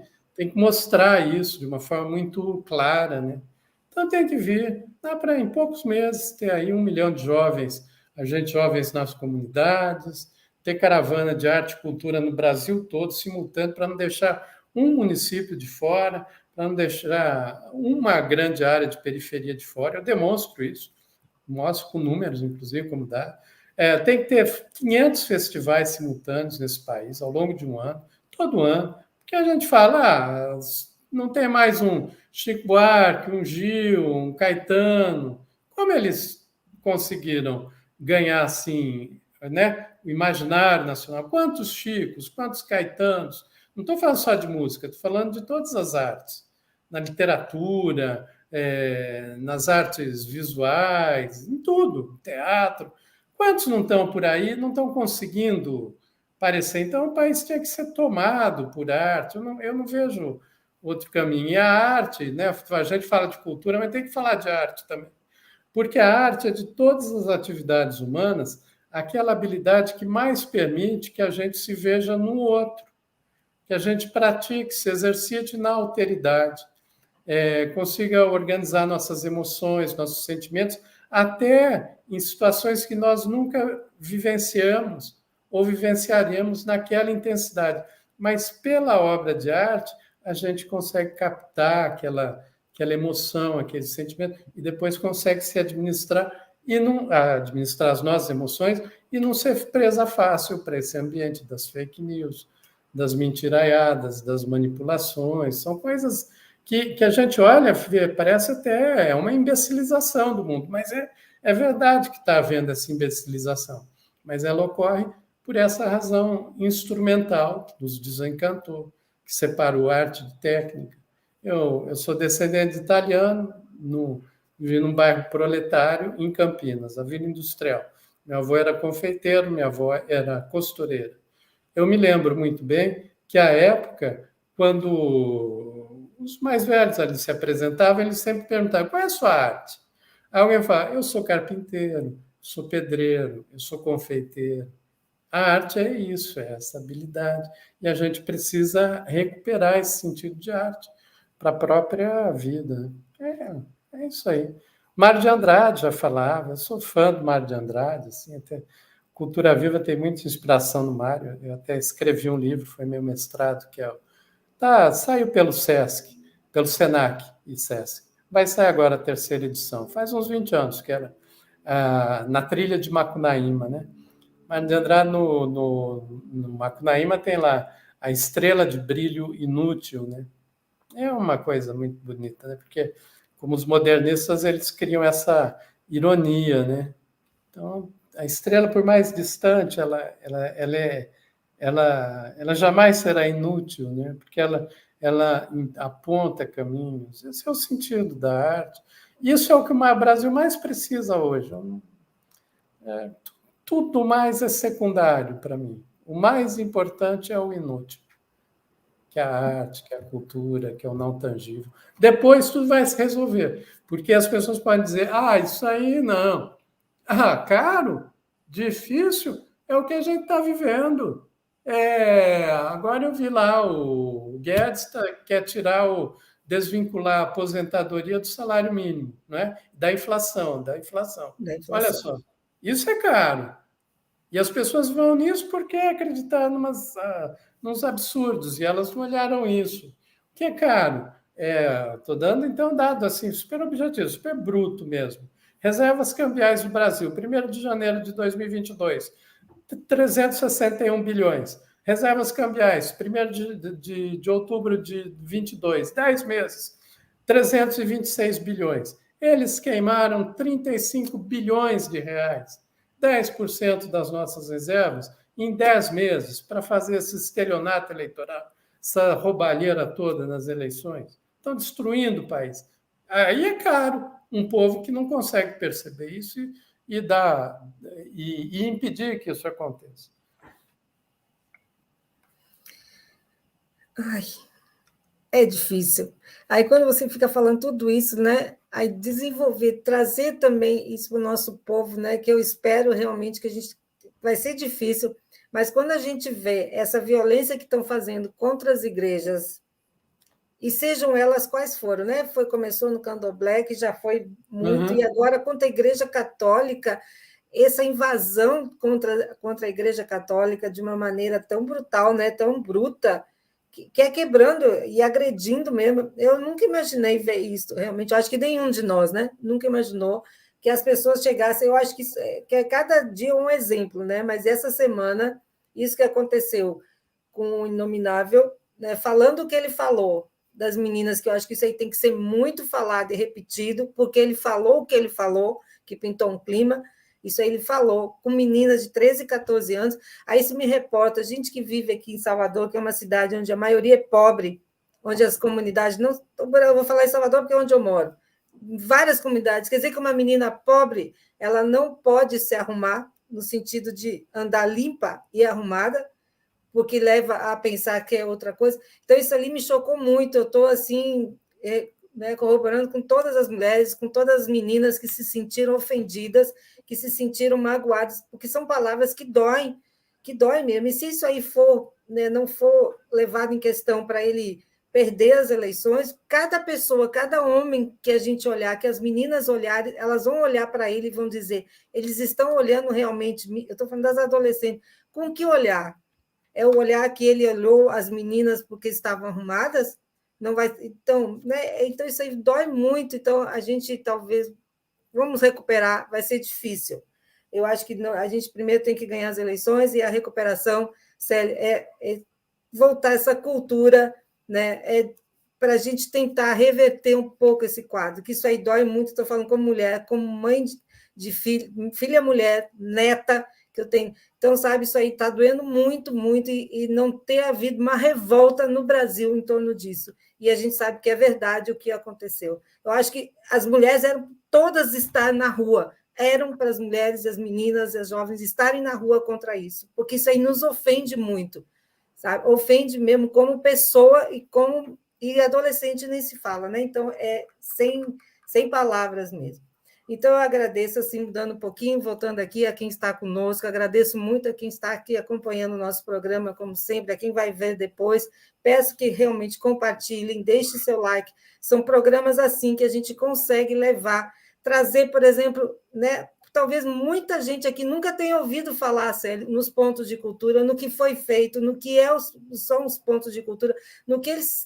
[SPEAKER 3] mostrar isso de uma forma muito clara, né? Então tem que vir, dá para em poucos meses ter aí 1 milhão de jovens, agentes jovens nas comunidades, ter caravana de arte e cultura no Brasil todo, simultâneo, para não deixar um município de fora, para não deixar uma grande área de periferia de fora. Eu demonstro isso, mostro com números, inclusive, como dá. Tem que ter 500 festivais simultâneos nesse país, ao longo de 1 ano, todo ano, porque a gente fala, não tem mais um Chico Buarque, um Gil, um Caetano. Como eles conseguiram ganhar, assim, né, o imaginário nacional? Quantos Chicos, quantos Caetanos? Não estou falando só de música, estou falando de todas as artes, na literatura, nas artes visuais, em tudo, teatro. Quantos não estão por aí, não estão conseguindo aparecer? Então, o país tinha que ser tomado por arte. Eu não vejo outro caminho. E a arte, né? A gente fala de cultura, mas tem que falar de arte também. Porque a arte é, de todas as atividades humanas, aquela habilidade que mais permite que a gente se veja no outro, que a gente pratique, se exercite na alteridade, consiga organizar nossas emoções, nossos sentimentos, até em situações que nós nunca vivenciamos ou vivenciaremos naquela intensidade. Mas pela obra de arte, a gente consegue captar aquela emoção, aquele sentimento, e depois consegue se administrar e não administrar as nossas emoções e não ser presa fácil para esse ambiente das fake news, das mentiraiadas, das manipulações. São coisas que a gente olha, parece até uma imbecilização do mundo, mas é verdade que está havendo essa imbecilização, mas ela ocorre por essa razão instrumental que nos desencantou, que separou arte de técnica. Eu sou descendente de italiano, vivi num bairro proletário em Campinas, a Vila Industrial. Meu avô era confeiteiro, minha avó era costureira. Eu me lembro muito bem que, à época, quando os mais velhos ali se apresentavam, eles sempre perguntavam: qual é a sua arte? Aí alguém fala: eu sou carpinteiro, sou pedreiro, eu sou confeiteiro. A arte é isso, é essa habilidade. E a gente precisa recuperar esse sentido de arte para a própria vida. É isso aí. Mário de Andrade já falava, eu sou fã do Mário de Andrade, assim, até Cultura Viva tem muita inspiração no Mário. Eu até escrevi um livro, foi meu mestrado, que saiu pelo SESC, pelo SENAC e SESC. Vai sair agora a terceira edição. Faz uns 20 anos que era na trilha de Macunaíma, né? Mário de Andrade, no Macunaíma, tem lá a estrela de brilho inútil, né? É uma coisa muito bonita, né? Porque, como os modernistas, eles criam essa ironia, né? Então, a estrela, por mais distante, ela jamais será inútil, né? Porque ela aponta caminhos. Esse é o sentido da arte. Isso é o que o Brasil mais precisa hoje. Tudo mais é secundário para mim. O mais importante é o inútil, que é a arte, que é a cultura, que é o não tangível. Depois tudo vai se resolver, porque as pessoas podem dizer: isso aí não. Caro, difícil, é o que a gente está vivendo. Agora eu vi lá, o Guedes quer desvincular a aposentadoria do salário mínimo, né? Da inflação. Olha só, isso é caro. E as pessoas vão nisso porque acreditar nos absurdos, e elas não olharam isso. O que é caro? Estou dando, então, dado assim, super objetivo, super bruto mesmo. Reservas cambiais do Brasil, 1º de janeiro de 2022, 361 bilhões. Reservas cambiais, 1º de outubro de 22, 10 meses, 326 bilhões. Eles queimaram 35 bilhões de reais, 10% das nossas reservas, em 10 meses, para fazer esse estelionato eleitoral, essa roubalheira toda nas eleições. Estão destruindo o país. Aí é caro um povo que não consegue perceber isso e impedir que isso aconteça.
[SPEAKER 1] É difícil. Aí, quando você fica falando tudo isso, né? Aí desenvolver, trazer também isso para o nosso povo, né? Que eu espero realmente que a gente vai ser difícil, mas quando a gente vê essa violência que estão fazendo contra as igrejas, e sejam elas quais foram, né? Começou no Candomblé, que já foi muito, e agora contra a Igreja Católica, essa invasão contra a Igreja Católica de uma maneira tão brutal, né? Tão bruta, que é quebrando e agredindo mesmo. Eu nunca imaginei ver isso, realmente. Eu acho que nenhum de nós, né? Nunca imaginou que as pessoas chegassem. Eu acho que cada dia um exemplo, né? Mas essa semana, isso que aconteceu com o Inominável, né? Falando o que ele falou das meninas, que eu acho que isso aí tem que ser muito falado e repetido, porque ele falou o que ele falou, que pintou um clima. Isso aí ele falou, com meninas de 13, 14 anos. Aí isso me reporta, gente que vive aqui em Salvador, que é uma cidade onde a maioria é pobre, onde as comunidades não... Eu vou falar em Salvador porque é onde eu moro. Várias comunidades. Quer dizer que uma menina pobre, ela não pode se arrumar, no sentido de andar limpa e arrumada, porque leva a pensar que é outra coisa. Então, isso ali me chocou muito. Eu estou, assim... né, corroborando com todas as mulheres, com todas as meninas que se sentiram ofendidas, que se sentiram magoadas, porque são palavras que doem mesmo. E se isso aí for, né, não for levado em questão para ele perder as eleições, cada pessoa, cada homem que a gente olhar, que as meninas olharem, elas vão olhar para ele e vão dizer, eles estão olhando realmente, eu estou falando das adolescentes, com que olhar? É o olhar que ele olhou as meninas porque estavam arrumadas? Não vai, então, né? Então isso aí dói muito. Então a gente talvez vamos recuperar, vai ser difícil. Eu acho que a gente primeiro tem que ganhar as eleições e a recuperação, Célia, é voltar essa cultura, né? para a gente tentar reverter um pouco esse quadro, que isso aí dói muito, estou falando como mulher, como mãe de filha mulher, neta, que eu tenho. Então, sabe, isso aí está doendo muito, muito, e não ter havido uma revolta no Brasil em torno disso. E a gente sabe que é verdade o que aconteceu. Eu acho que as mulheres eram todas estar na rua, eram para as mulheres, as meninas, as jovens estarem na rua contra isso, porque isso aí nos ofende muito, sabe? Ofende mesmo como pessoa e adolescente nem se fala, né? Então, é sem palavras mesmo. Então, eu agradeço, assim, mudando um pouquinho, voltando aqui a quem está conosco, agradeço muito a quem está aqui acompanhando o nosso programa, como sempre, a quem vai ver depois. Peço que realmente compartilhem, deixem seu like. São programas assim que a gente consegue levar, trazer, por exemplo, né? Talvez muita gente aqui nunca tenha ouvido falar, Célio, nos pontos de cultura, no que foi feito, no que são os pontos de cultura, no que eles,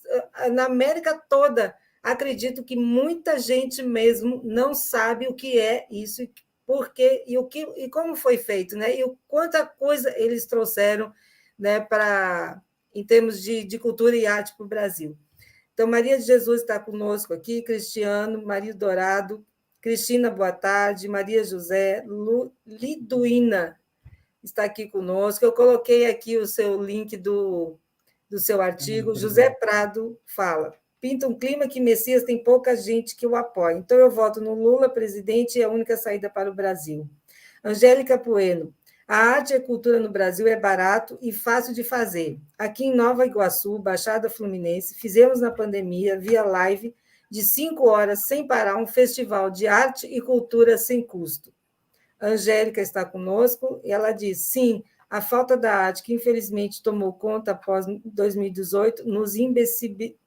[SPEAKER 1] na América toda, acredito que muita gente mesmo não sabe o que é isso, porque e como foi feito, né? E quanta coisa eles trouxeram, né, em termos de cultura e arte para o Brasil. Então, Maria de Jesus está conosco aqui, Cristiano, Maria Dourado, Cristina, boa tarde, Maria José, Liduína está aqui conosco. Eu coloquei aqui o seu link do seu artigo. José Prado fala: pinta um clima que Messias tem pouca gente que o apoia. Então, eu voto no Lula, presidente, e a única saída para o Brasil. Angélica Bueno: a arte e a cultura no Brasil é barato e fácil de fazer. Aqui em Nova Iguaçu, Baixada Fluminense, fizemos na pandemia, via live, de 5 horas, sem parar, um festival de arte e cultura sem custo. A Angélica está conosco e ela diz: sim, a falta da arte, que infelizmente tomou conta após 2018, nos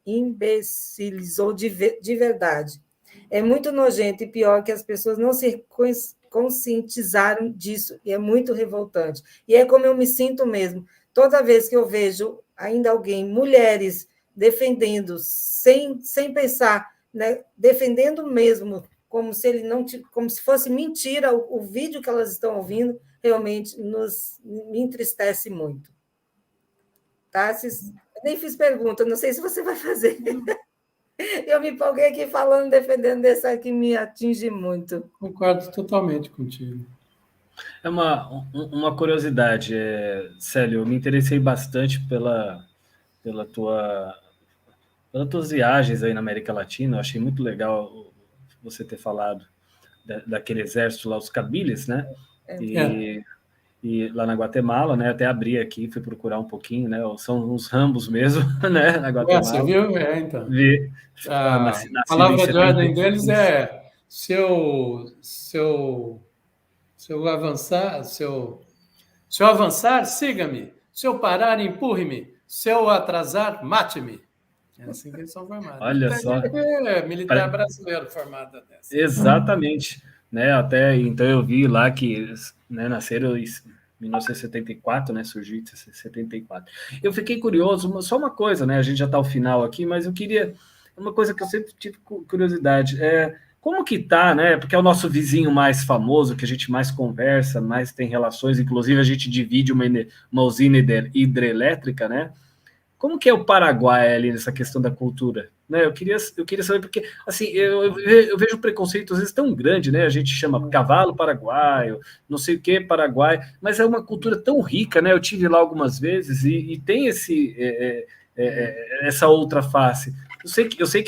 [SPEAKER 1] imbecilizou de verdade. É muito nojento e pior que as pessoas não se conscientizaram disso, e é muito revoltante. E é como eu me sinto mesmo. Toda vez que eu vejo ainda alguém, mulheres, defendendo, sem pensar, né, defendendo mesmo, como se fosse mentira o vídeo que elas estão ouvindo, realmente me entristece muito. Tassis, eu nem fiz pergunta, não sei se você vai fazer. Eu me empolguei aqui falando, defendendo dessa que me atinge muito.
[SPEAKER 3] Concordo totalmente contigo.
[SPEAKER 2] É uma curiosidade, Célio, eu me interessei bastante pelas tuas viagens aí na América Latina. Eu achei muito legal você ter falado daquele exército lá, os Kabyles, né? E lá na Guatemala, né? Até abri aqui, fui procurar um pouquinho, né? São uns Rambos mesmo, né? Na Guatemala.
[SPEAKER 3] Você viu? Então.
[SPEAKER 2] Vi.
[SPEAKER 3] A palavra de ordem deles é se eu avançar, se eu avançar, siga-me. Se eu parar, empurre-me. Se eu atrasar, mate-me. É assim que eles são formados.
[SPEAKER 2] Olha só.
[SPEAKER 3] Militar brasileiro formado dessa.
[SPEAKER 2] Exatamente. Né? Até então eu vi lá que eles, né, nasceram em 1974, né? Surgiu em 74. Eu fiquei curioso, só uma coisa, né? A gente já está ao final aqui, mas eu queria. Uma coisa que eu sempre tive curiosidade. Como que tá, né? Porque é o nosso vizinho mais famoso, que a gente mais conversa, mais tem relações, inclusive a gente divide uma usina hidrelétrica, né? Como que é o Paraguai ali nessa questão da cultura? Né? Eu queria saber, porque assim, eu vejo preconceito às vezes tão grande, né? A gente chama cavalo paraguaio, não sei o que Paraguai, mas é uma cultura tão rica, né? Eu tive lá algumas vezes e tem essa outra face. Eu sei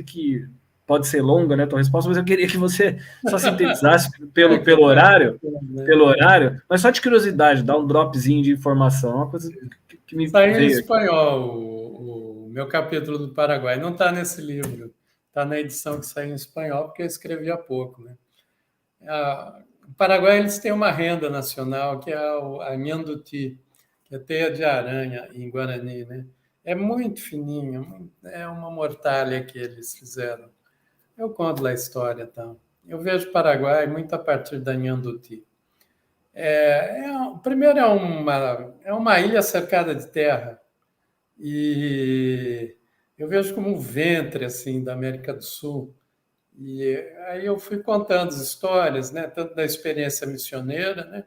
[SPEAKER 2] que pode ser longa, né, tua resposta, mas eu queria que você só sintetizasse pelo horário, mas só de curiosidade, dar um dropzinho de informação, uma coisa que me
[SPEAKER 3] saiu
[SPEAKER 2] veio
[SPEAKER 3] em espanhol o meu capítulo do Paraguai, não está nesse livro, está na edição que saiu em espanhol, porque eu escrevi há pouco, né? O Paraguai, eles têm uma renda nacional, que é a Nhanduti, que é teia de aranha em Guarani, né? É muito fininho, é uma mortalha que eles fizeram. Eu conto lá a história, tá? Eu vejo o Paraguai muito a partir da Nhanduti. Primeiro, é uma ilha cercada de terra, e eu vejo como um ventre assim, da América do Sul. E aí eu fui contando as histórias, né, tanto da experiência missioneira, né,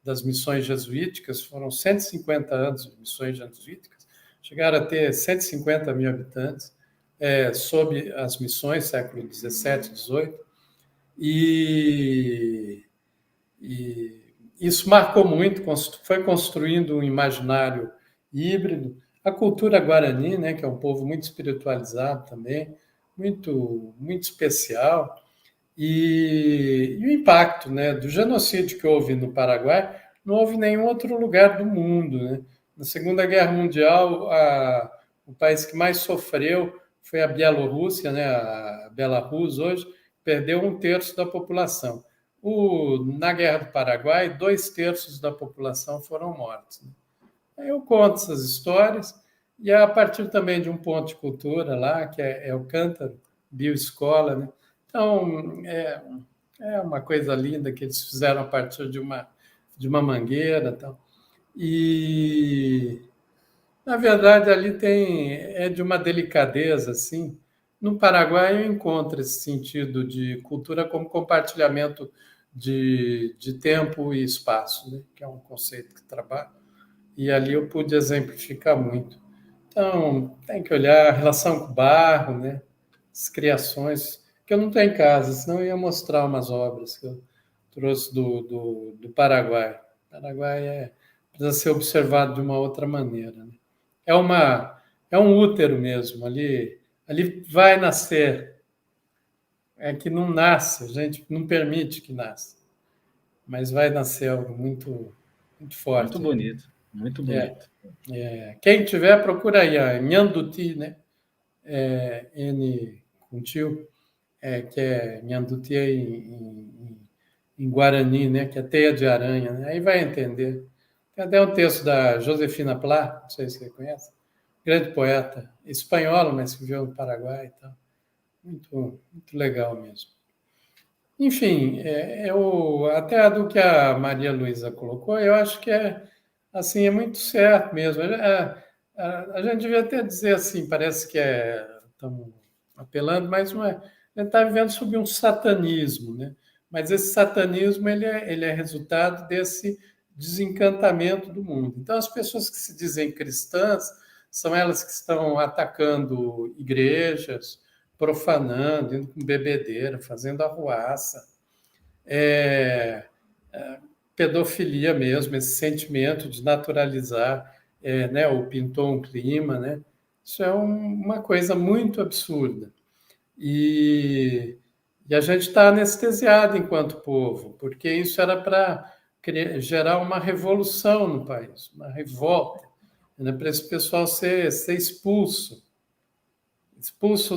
[SPEAKER 3] das missões jesuíticas, foram 150 anos de missões jesuíticas, chegaram a ter 150 mil habitantes. sob as missões, século XVII, XVIII, e isso marcou muito, foi construindo um imaginário híbrido. A cultura guarani, né, que é um povo muito espiritualizado também, muito, muito especial, e o impacto, né, do genocídio que houve no Paraguai, não houve em nenhum outro lugar do mundo, né? Na Segunda Guerra Mundial, o país que mais sofreu foi a Bielorrússia, né, a Belarus hoje, perdeu 1/3 da população. Na Guerra do Paraguai, 2/3 da população foram mortos, né? Aí eu conto essas histórias, e a partir também de um ponto de cultura lá, que é o Cântaro Bioescola, né? Então, é uma coisa linda que eles fizeram a partir de uma mangueira. Tal. E, na verdade, ali é de uma delicadeza, assim. No Paraguai, eu encontro esse sentido de cultura como compartilhamento de tempo e espaço, né? Que é um conceito que trabalho. E ali eu pude exemplificar muito. Então, tem que olhar a relação com o barro, né? As criações, que eu não tenho em casa, senão eu ia mostrar umas obras que eu trouxe do Paraguai. O Paraguai precisa ser observado de uma outra maneira, né? É um útero mesmo, ali vai nascer. É que não nasce, a gente não permite que nasça, mas vai nascer algo muito, muito forte.
[SPEAKER 2] Muito bonito, muito bonito.
[SPEAKER 3] Quem tiver, procura aí, a Nhanduti, né? N com tio, que é Nhanduti em Guarani, né? Que é teia de aranha, né? Aí vai entender. Tem até um texto da Josefina Pla, não sei se você conhece, grande poeta, espanhola, mas viveu no Paraguai e tal. Muito, muito legal mesmo. Enfim, até a do que a Maria Luísa colocou, eu acho que assim, é muito certo mesmo. A gente devia até dizer assim, parece que estamos apelando, mas não é. A gente está vivendo sob um satanismo, né? Mas esse satanismo ele é resultado desse desencantamento do mundo. Então, as pessoas que se dizem cristãs são elas que estão atacando igrejas, profanando, indo com bebedeira, fazendo arruaça. Pedofilia mesmo, esse sentimento de naturalizar, né, o pintou um clima, né? Isso é uma coisa muito absurda. E a gente está anestesiado enquanto povo, porque isso era para gerar uma revolução no país, uma revolta, né, para esse pessoal ser expulso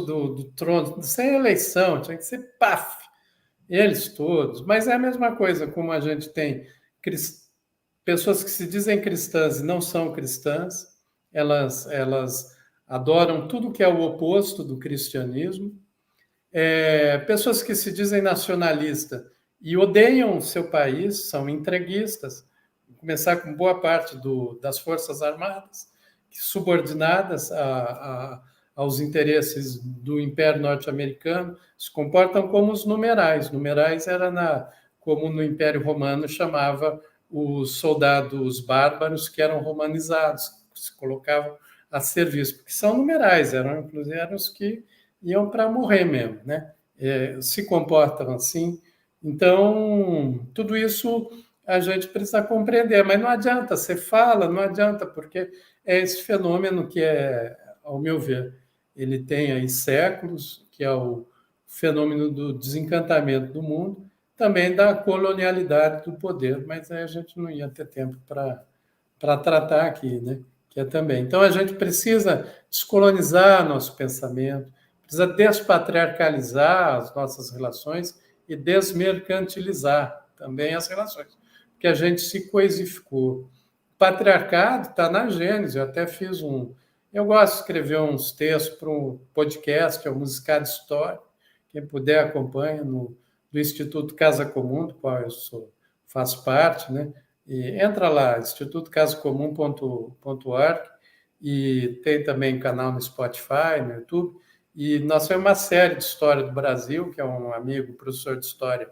[SPEAKER 3] do trono, sem eleição, tinha que ser paf, eles todos. Mas é a mesma coisa como a gente tem pessoas que se dizem cristãs e não são cristãs, elas adoram tudo que é o oposto do cristianismo. Pessoas que se dizem nacionalistas e odeiam o seu país, são entreguistas, vou começar com boa parte das Forças Armadas, subordinadas aos interesses do Império Norte-Americano, se comportam como os numerais. Numerais era como no Império Romano chamava os soldados bárbaros que eram romanizados, que se colocavam a serviço, porque são numerais, inclusive eram os que iam para morrer mesmo, né? Se comportam assim. Então, tudo isso a gente precisa compreender, mas não adianta, você fala, não adianta, porque é esse fenômeno que ao meu ver, ele tem aí séculos, que é o fenômeno do desencantamento do mundo, também da colonialidade do poder, mas aí a gente não ia ter tempo para tratar aqui, né? Que é também. Então, a gente precisa descolonizar nosso pensamento, precisa despatriarcalizar as nossas relações e desmercantilizar também as relações, porque a gente se coisificou. O patriarcado está na Gênese, eu até fiz Eu gosto de escrever uns textos para um podcast, que é o Musicado História, quem puder acompanha, do Instituto Casa Comum, do qual eu faço parte, né? E entra lá, institutocasacomum.org, e tem também canal no Spotify, no YouTube, e nós temos uma série de história do Brasil, que é um amigo, professor de história,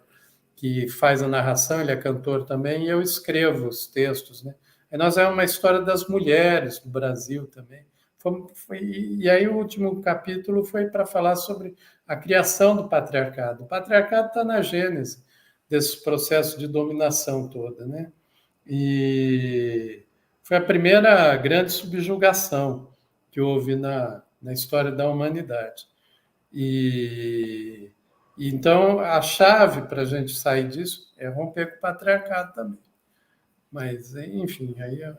[SPEAKER 3] que faz a narração, ele é cantor também, e eu escrevo os textos, né? E nós é uma história das mulheres do Brasil também, E aí o último capítulo foi para falar sobre a criação do patriarcado. O patriarcado está na gênese desse processo de dominação toda, né? E foi a primeira grande subjugação que houve na história da humanidade. E então a chave para a gente sair disso é romper com o patriarcado também. Mas, enfim, aí é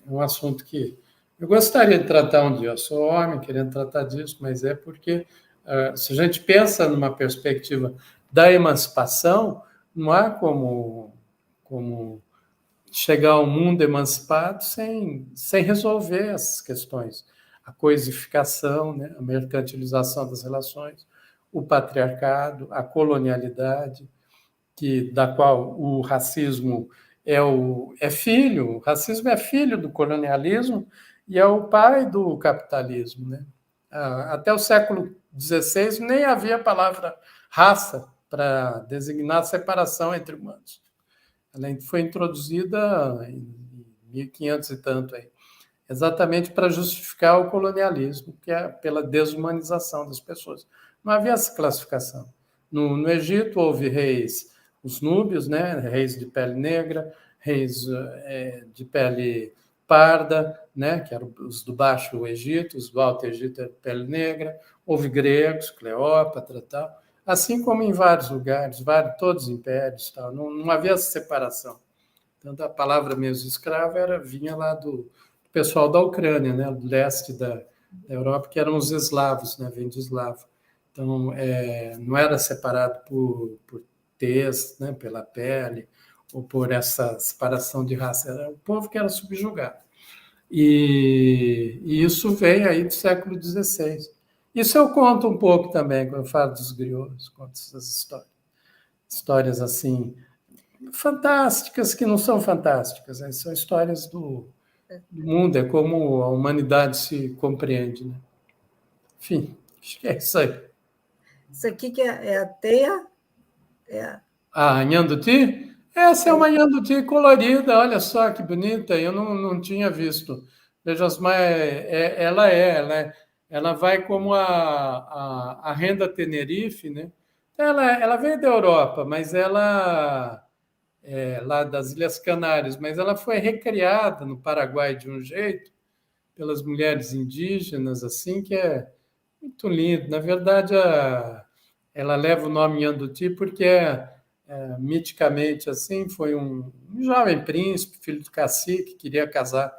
[SPEAKER 3] um assunto que eu gostaria de tratar um dia. Eu sou homem querendo tratar disso, mas é porque se a gente pensa numa perspectiva da emancipação, não há como chegar ao mundo emancipado sem resolver essas questões. A coisificação, né? A mercantilização das relações, o patriarcado, a colonialidade, da qual o racismo é filho, o racismo é filho do colonialismo e é o pai do capitalismo, né? Até o século XVI nem havia a palavra raça para designar a separação entre humanos. Ela foi introduzida em 1500 e tanto aí, exatamente para justificar o colonialismo, que é pela desumanização das pessoas. Não havia essa classificação. No Egito houve reis, os núbios, né, reis de pele negra, reis de pele parda, né, que eram os do Baixo Egito, os do Alto Egito de pele negra, houve gregos, Cleópatra e tal, assim como em vários lugares, todos os impérios, tal, não havia essa separação. Tanto a palavra mesmo escrava vinha lá do pessoal da Ucrânia, né, do leste da Europa, que eram os eslavos, né, vem de eslavo. Então, não era separado por tez, né, pela pele, ou por essa separação de raça. Era o povo que era subjugado. E isso veio aí do século XVI. Isso eu conto um pouco também, quando eu falo dos griots, conto essas histórias. Histórias, assim, fantásticas que não são fantásticas, né? São histórias do mundo, é como a humanidade se compreende, né? Enfim, acho que é isso aí.
[SPEAKER 1] Isso aqui que é a teia?
[SPEAKER 3] A Nhanduti? Essa é uma Nhanduti colorida, olha só que bonita, eu não tinha visto. Veja, ela vai como a renda Tenerife, né? Ela veio da Europa, mas ela lá das Ilhas Canárias, mas ela foi recriada no Paraguai de um jeito pelas mulheres indígenas, assim, que é muito lindo. Na verdade, ela leva o nome Nhanduti porque miticamente assim foi um jovem príncipe, filho do cacique, queria casar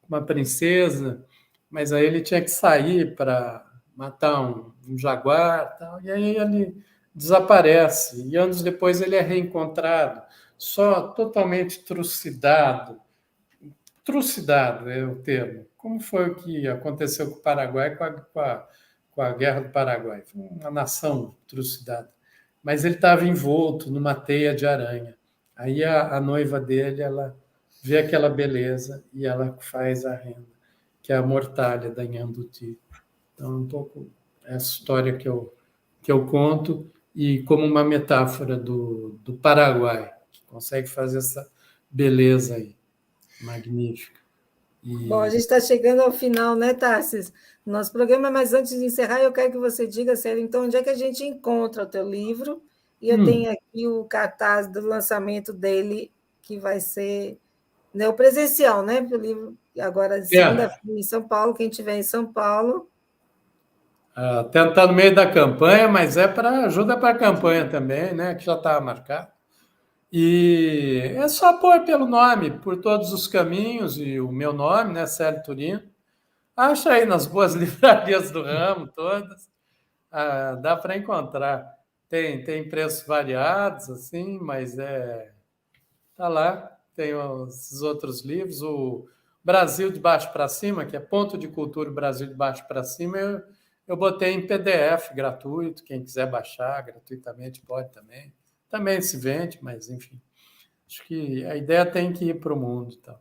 [SPEAKER 3] com uma princesa, mas aí ele tinha que sair para matar um jaguar, tal, e aí ele desaparece. E anos depois ele é reencontrado, só totalmente trucidado. Trucidado é o termo. Como foi o que aconteceu com o Paraguai com a Guerra do Paraguai? Foi uma nação trucidada. Mas ele estava envolto numa teia de aranha. Aí a noiva dele, ela vê aquela beleza e ela faz a renda, que é a mortalha da Nhanduti. Então, um pouco essa história que eu conto e como uma metáfora do Paraguai, que consegue fazer essa beleza aí, magnífica.
[SPEAKER 1] Bom, a gente está chegando ao final, né, Tarsis? Nosso programa, mas antes de encerrar, eu quero que você diga, Célio, então, onde é que a gente encontra o teu livro? E eu tenho aqui o cartaz do lançamento dele, que vai ser o presencial, né? O livro agora, segunda-feira, em São Paulo, quem estiver em São Paulo.
[SPEAKER 3] Até está no meio da campanha, mas ajuda para a campanha também, né? Que já está marcado. E é só pôr pelo nome, por todos os caminhos, e o meu nome, né, Célio Turino. Acha aí nas boas livrarias do ramo, todas. Dá para encontrar. Tem preços variados, assim, mas tá lá. Tem esses outros livros. O Brasil de Baixo para Cima, que é Ponto de Cultura Brasil de Baixo para Cima, eu botei em PDF gratuito. Quem quiser baixar gratuitamente pode também. Também se vende, mas, enfim, acho que a ideia tem que ir para o mundo. Então.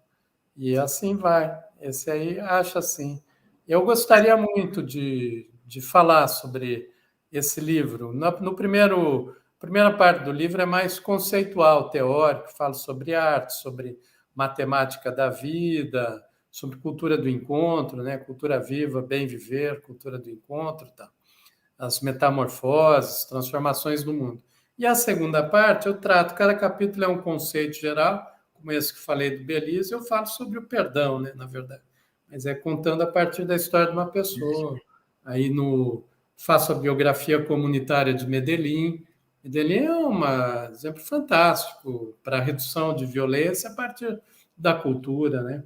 [SPEAKER 3] E assim vai. Esse aí acha assim. Eu gostaria muito de falar sobre esse livro. Primeira parte do livro é mais conceitual, teórico, fala sobre arte, sobre matemática da vida, sobre cultura do encontro, né? Cultura viva, bem viver, cultura do encontro, tá? As metamorfoses, transformações do mundo. E a segunda parte eu trato, cada capítulo é um conceito geral, como esse que falei do Belize, eu falo sobre o perdão, né, na verdade. Mas é contando a partir da história de uma pessoa. Aí faço a biografia comunitária de Medellín. Medellín é um exemplo fantástico para a redução de violência a partir da cultura, né?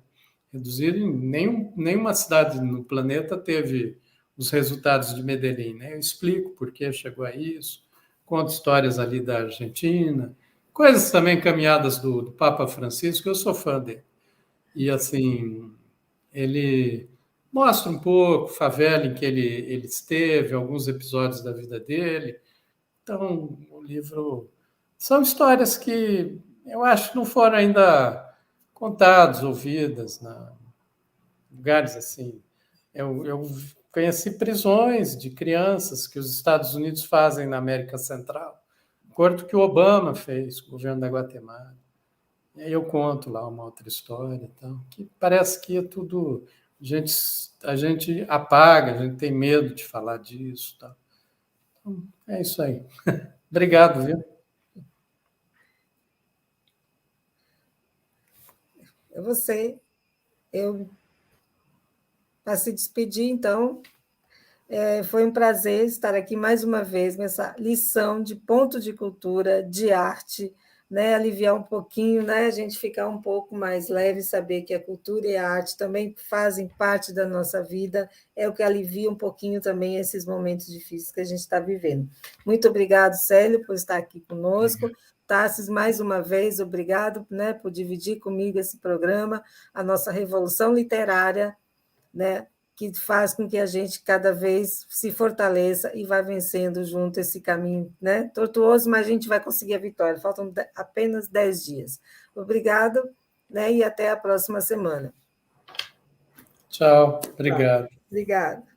[SPEAKER 3] Reduzir nenhuma cidade no planeta teve os resultados de Medellín, né? Eu explico por que chegou a isso, conto histórias ali da Argentina, coisas também caminhadas do Papa Francisco, eu sou fã dele. E, assim, ele mostra um pouco a favela em que ele esteve, alguns episódios da vida dele. Então, o livro... São histórias que eu acho que não foram ainda contadas, ouvidas, lugares assim. Eu conheci prisões de crianças que os Estados Unidos fazem na América Central, acordo que o Obama fez com o governo da Guatemala. E aí eu conto lá uma outra história, então, que parece que é tudo... A gente apaga, a gente tem medo de falar disso. Tá? Então, é isso aí. Obrigado, viu?
[SPEAKER 1] Para se despedir, então, foi um prazer estar aqui mais uma vez nessa lição de ponto de cultura, de arte, né? Aliviar um pouquinho, né? A gente ficar um pouco mais leve, saber que a cultura e a arte também fazem parte da nossa vida, é o que alivia um pouquinho também esses momentos difíceis que a gente está vivendo. Muito obrigado, Célio, por estar aqui conosco. Tassis, mais uma vez, obrigado, né, por dividir comigo esse programa, a nossa revolução literária, né, que faz com que a gente cada vez se fortaleça e vá vencendo junto esse caminho, né, tortuoso, mas a gente vai conseguir a vitória. Faltam apenas 10 dias. Obrigado, né, e até a próxima semana.
[SPEAKER 3] Tchau, obrigado.
[SPEAKER 1] Obrigada.